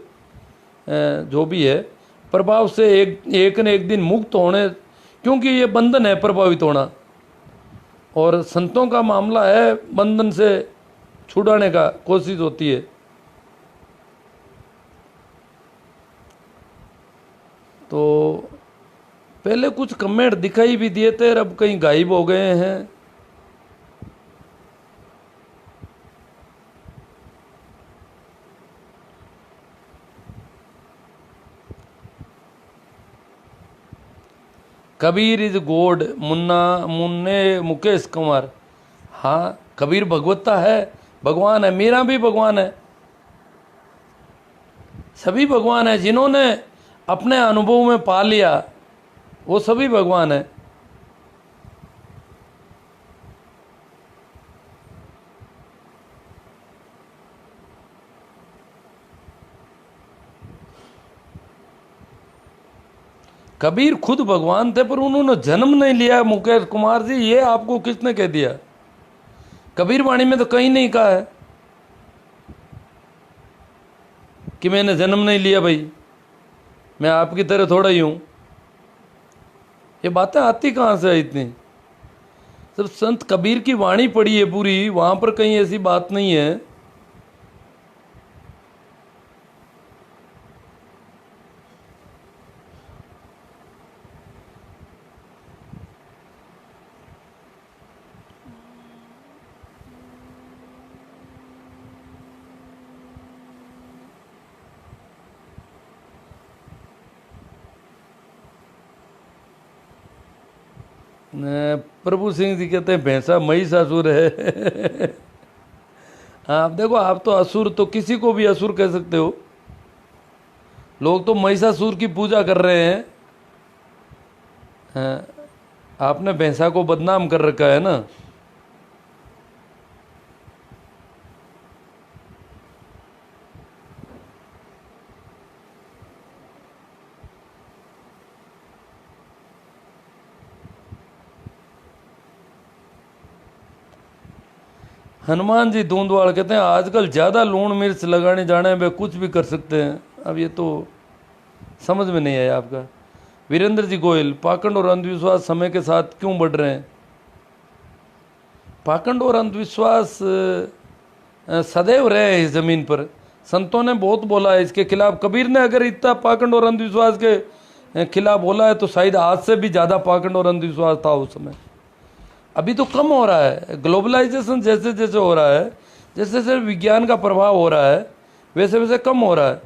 जो भी है, प्रभाव से एक न एक दिन मुक्त होने, क्योंकि ये बंधन है प्रभावित होना, और संतों का मामला है बंधन से छुड़ाने का कोशिश होती है। तो पहले कुछ कमेंट दिखाई भी दिए थे, अब कहीं गायब हो गए हैं। कबीर इज गॉड, मुन्ने मुकेश कुमार। हाँ, कबीर भगवत्ता है, भगवान है। मीरा भी भगवान है, सभी भगवान है। जिन्होंने अपने अनुभव में पा लिया वो सभी भगवान है। कबीर खुद भगवान थे, पर उन्होंने जन्म नहीं लिया। मुकेश कुमार जी, ये आपको किसने कह दिया? कबीर वाणी में तो कहीं नहीं कहा है कि मैंने जन्म नहीं लिया। भाई, मैं आपकी तरह थोड़ा ही हूं। ये बातें आती कहाँ से है इतनी? सिर्फ संत कबीर की वाणी पढ़ी है पूरी, वहां पर कहीं ऐसी बात नहीं है। प्रभु सिंह जी कहते हैं भैंसा महिषासुर है। आप देखो, आप तो असुर, तो किसी को भी असुर कह सकते हो। लोग तो महिषासुर की पूजा कर रहे हैं। हाँ, आपने भैंसा को बदनाम कर रखा है ना। हनुमान जी दूंदवाड़ कहते हैं आजकल ज़्यादा लूण मिर्च लगाने जाने में कुछ भी कर सकते हैं। अब ये तो समझ में नहीं आया आपका। वीरेंद्र जी गोयल, पाखंड और अंधविश्वास समय के साथ क्यों बढ़ रहे हैं? पाखंड और अंधविश्वास सदैव रहे हैं इस ज़मीन पर। संतों ने बहुत बोला है इसके खिलाफ। कबीर ने अगर इतना पाखंड और अंधविश्वास के खिलाफ बोला है तो शायद आज से भी ज़्यादा पाखंड और अंधविश्वास था उस समय। अभी तो कम हो रहा है। ग्लोबलाइजेशन जैसे जैसे हो रहा है, जैसे जैसे विज्ञान का प्रभाव हो रहा है, वैसे वैसे कम हो रहा है।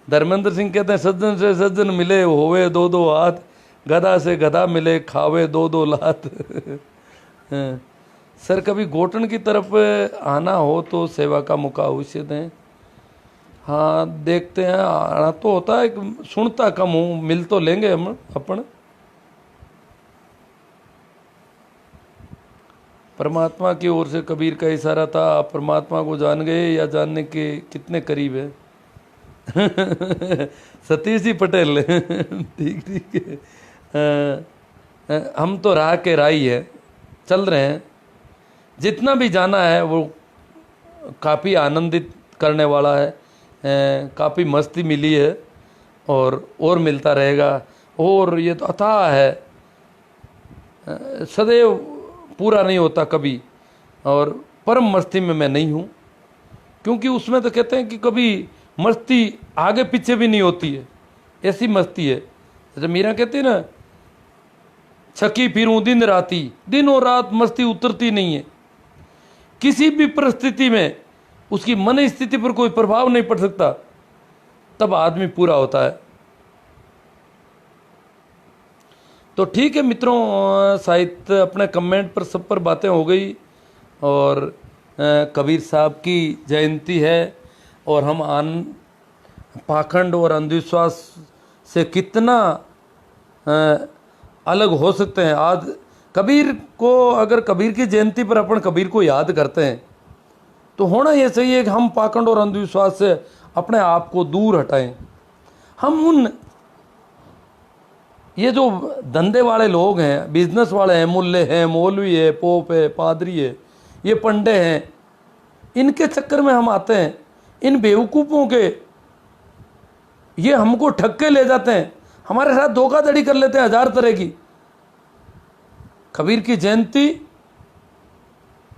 धर्मेंद्र सिंह कहते हैं सज्जन से सज्जन मिले होवे दो दो हाथ, गधा से गधा मिले खावे दो दो लात। सर कभी घोटन की तरफ आना हो तो सेवा का मौका अवश्य दें। हाँ देखते हैं, आना तो होता है, सुनता कम हूँ, मिल तो लेंगे हम अपन। परमात्मा की ओर से कबीर का इशारा था, आप परमात्मा को जान गए या जानने के कितने करीब है? सतीश जी पटेल ठीक ठीक है। हम तो राह के राही है, चल रहे हैं। जितना भी जाना है वो काफ़ी आनंदित करने वाला है, काफ़ी मस्ती मिली है और मिलता रहेगा। और ये तो अथाह है, सदैव पूरा नहीं होता कभी। और परम मस्ती में मैं नहीं हूँ, क्योंकि उसमें तो कहते हैं कि कभी मस्ती आगे पीछे भी नहीं होती है, ऐसी मस्ती है। जैसे मीरा कहती है ना, छकी फिरूं दिन राती, दिन और रात मस्ती उतरती नहीं है। किसी भी परिस्थिति में उसकी मन स्थिति पर कोई प्रभाव नहीं पड़ सकता, तब आदमी पूरा होता है। तो ठीक है मित्रों, साहित्य अपने कमेंट पर सब पर बातें हो गई। और कबीर साहब की जयंती है और हम पाखंड और अंधविश्वास से कितना अलग हो सकते हैं। आज कबीर को, अगर कबीर की जयंती पर अपन कबीर को याद करते हैं तो होना ये चाहिए कि हम पाखंड और अंधविश्वास से अपने आप को दूर हटाएं। हम उन ये जो धंधे वाले लोग हैं, बिजनेस वाले हैं, मुल्ले हैं, मौलवी है, पोप है, पादरी है, ये पंडे हैं, इनके चक्कर में हम आते हैं। इन बेवकूफ़ों के ये हमको ठग के ले जाते हैं, हमारे साथ धोखाधड़ी कर लेते हैं हजार तरह की। कबीर की जयंती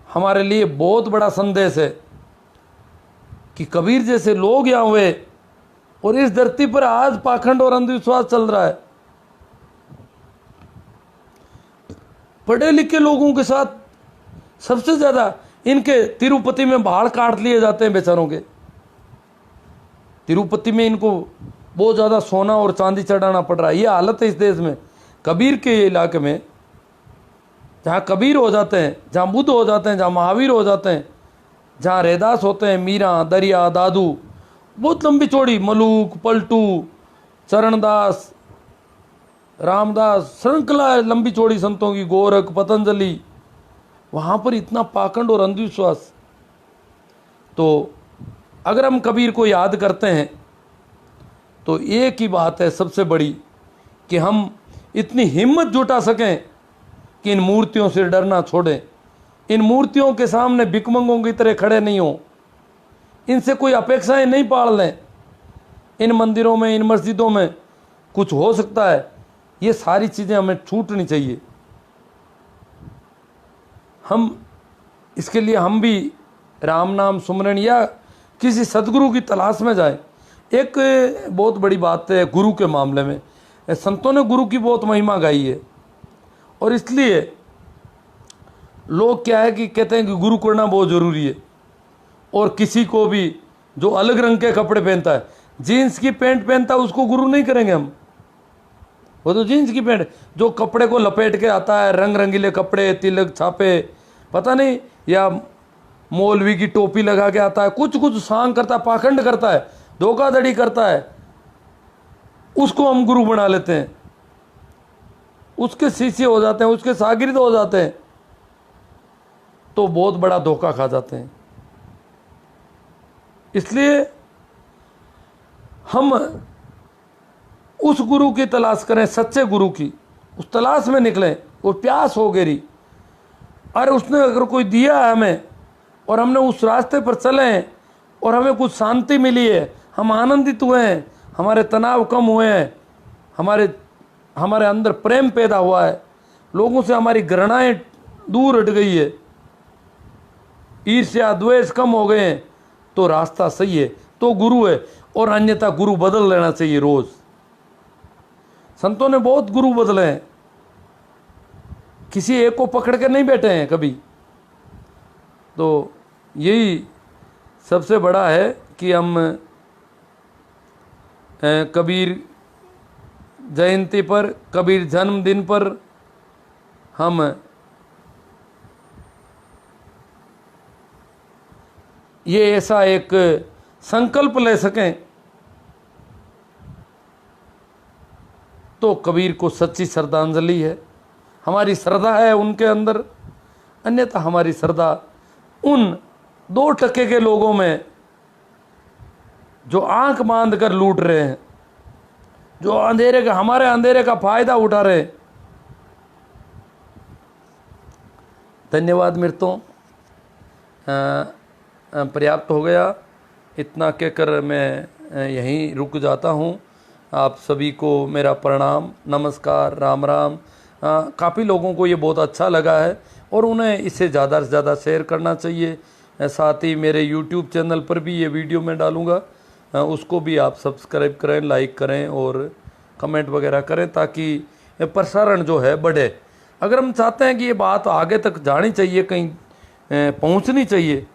हमारे लिए बहुत बड़ा संदेश है कि कबीर जैसे लोग यहाँ हुए और इस धरती पर आज पाखंड और अंधविश्वास चल रहा है। पढ़े लिखे लोगों के साथ सबसे ज़्यादा इनके तिरुपति में बाल काट लिए जाते हैं बेचारों के। तिरुपति में इनको बहुत ज़्यादा सोना और चांदी चढ़ाना पड़ रहा है। ये हालत है इस देश में। कबीर के इलाके में जहाँ कबीर हो जाते हैं, जहाँ बुद्ध हो जाते हैं, जहाँ महावीर हो जाते हैं, जहाँ रैदास होते हैं, मीरा, दरिया, दादू, बहुत लंबी चौड़ी, मलूक, पलटू, चरणदास, रामदास, श्रृंखला है लंबी चौड़ी संतों की, गोरख, पतंजलि, वहाँ पर इतना पाखंड और अंधविश्वास। तो अगर हम कबीर को याद करते हैं तो एक ही बात है सबसे बड़ी, कि हम इतनी हिम्मत जुटा सकें कि इन मूर्तियों से डरना छोड़ें। इन मूर्तियों के सामने भिखमंगों की तरह खड़े नहीं हों, इनसे कोई अपेक्षाएं नहीं पाल लें। इन मंदिरों में, इन मस्जिदों में कुछ हो सकता है, ये सारी चीज़ें हमें छूटनी चाहिए। हम इसके लिए हम भी राम नाम सुमरण या किसी सदगुरु की तलाश में जाएं। एक बहुत बड़ी बात है गुरु के मामले में, संतों ने गुरु की बहुत महिमा गाई है। और इसलिए लोग क्या है कि कहते हैं कि गुरु करना बहुत ज़रूरी है। और किसी को भी जो अलग रंग के कपड़े पहनता है, जीन्स की पैंट पहनता है, उसको गुरु नहीं करेंगे हम। वो तो जीन्स की पैंट, जो कपड़े को लपेट के आता है, रंग रंगीले कपड़े, तिलक छापे, पता नहीं, या मौलवी की टोपी लगा के आता है, कुछ कुछ सांग करता है, पाखंड करता है, धोखाधड़ी करता है, उसको हम गुरु बना लेते हैं, उसके शिष्य हो जाते हैं, उसके शागिर्द हो जाते हैं, तो बहुत बड़ा धोखा खा जाते हैं। इसलिए हम उस गुरु की तलाश करें, सच्चे गुरु की, उस तलाश में निकलें। वो प्यास हो गई, अरे उसने अगर कोई दिया है हमें और हमने उस रास्ते पर चले हैं और हमें कुछ शांति मिली है, हम आनंदित हुए हैं, हमारे तनाव कम हुए हैं, हमारे हमारे अंदर प्रेम पैदा हुआ है, लोगों से हमारी घृणाएं दूर हट गई है, ईर्ष्या द्वेष कम हो गए हैं, तो रास्ता सही है, तो गुरु है। और अन्यथा गुरु बदल लेना चाहिए रोज। संतों ने बहुत गुरु बदले हैं, किसी एक को पकड़ के नहीं बैठे हैं कभी। तो यही सबसे बड़ा है कि हम कबीर जयंती पर, कबीर जन्मदिन पर हम ये ऐसा एक संकल्प ले सकें तो कबीर को सच्ची श्रद्धांजलि है। हमारी श्रद्धा है उनके अंदर, अन्यथा हमारी श्रद्धा उन 2% के लोगों में जो आंख बांध कर लूट रहे हैं, जो अंधेरे का, हमारे अंधेरे का फायदा उठा रहे हैं। धन्यवाद मित्रों, पर्याप्त हो गया, इतना कहकर मैं यहीं रुक जाता हूँ। आप सभी को मेरा प्रणाम, नमस्कार, राम राम। काफ़ी लोगों को ये बहुत अच्छा लगा है और उन्हें इसे ज़्यादा से ज़्यादा शेयर करना चाहिए। साथ ही मेरे YouTube चैनल पर भी ये वीडियो मैं डालूँगा, उसको भी आप सब्सक्राइब करें, लाइक करें और कमेंट वगैरह करें, ताकि प्रसारण जो है बढ़े। अगर हम चाहते हैं कि ये बात आगे तक जानी चाहिए, कहीं पहुंचनी चाहिए,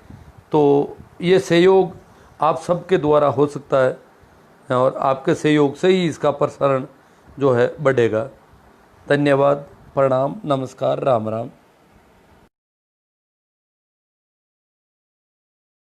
तो ये सहयोग आप सबके द्वारा हो सकता है और आपके सहयोग से ही इसका प्रसारण जो है बढ़ेगा। धन्यवाद, प्रणाम, नमस्कार, राम राम।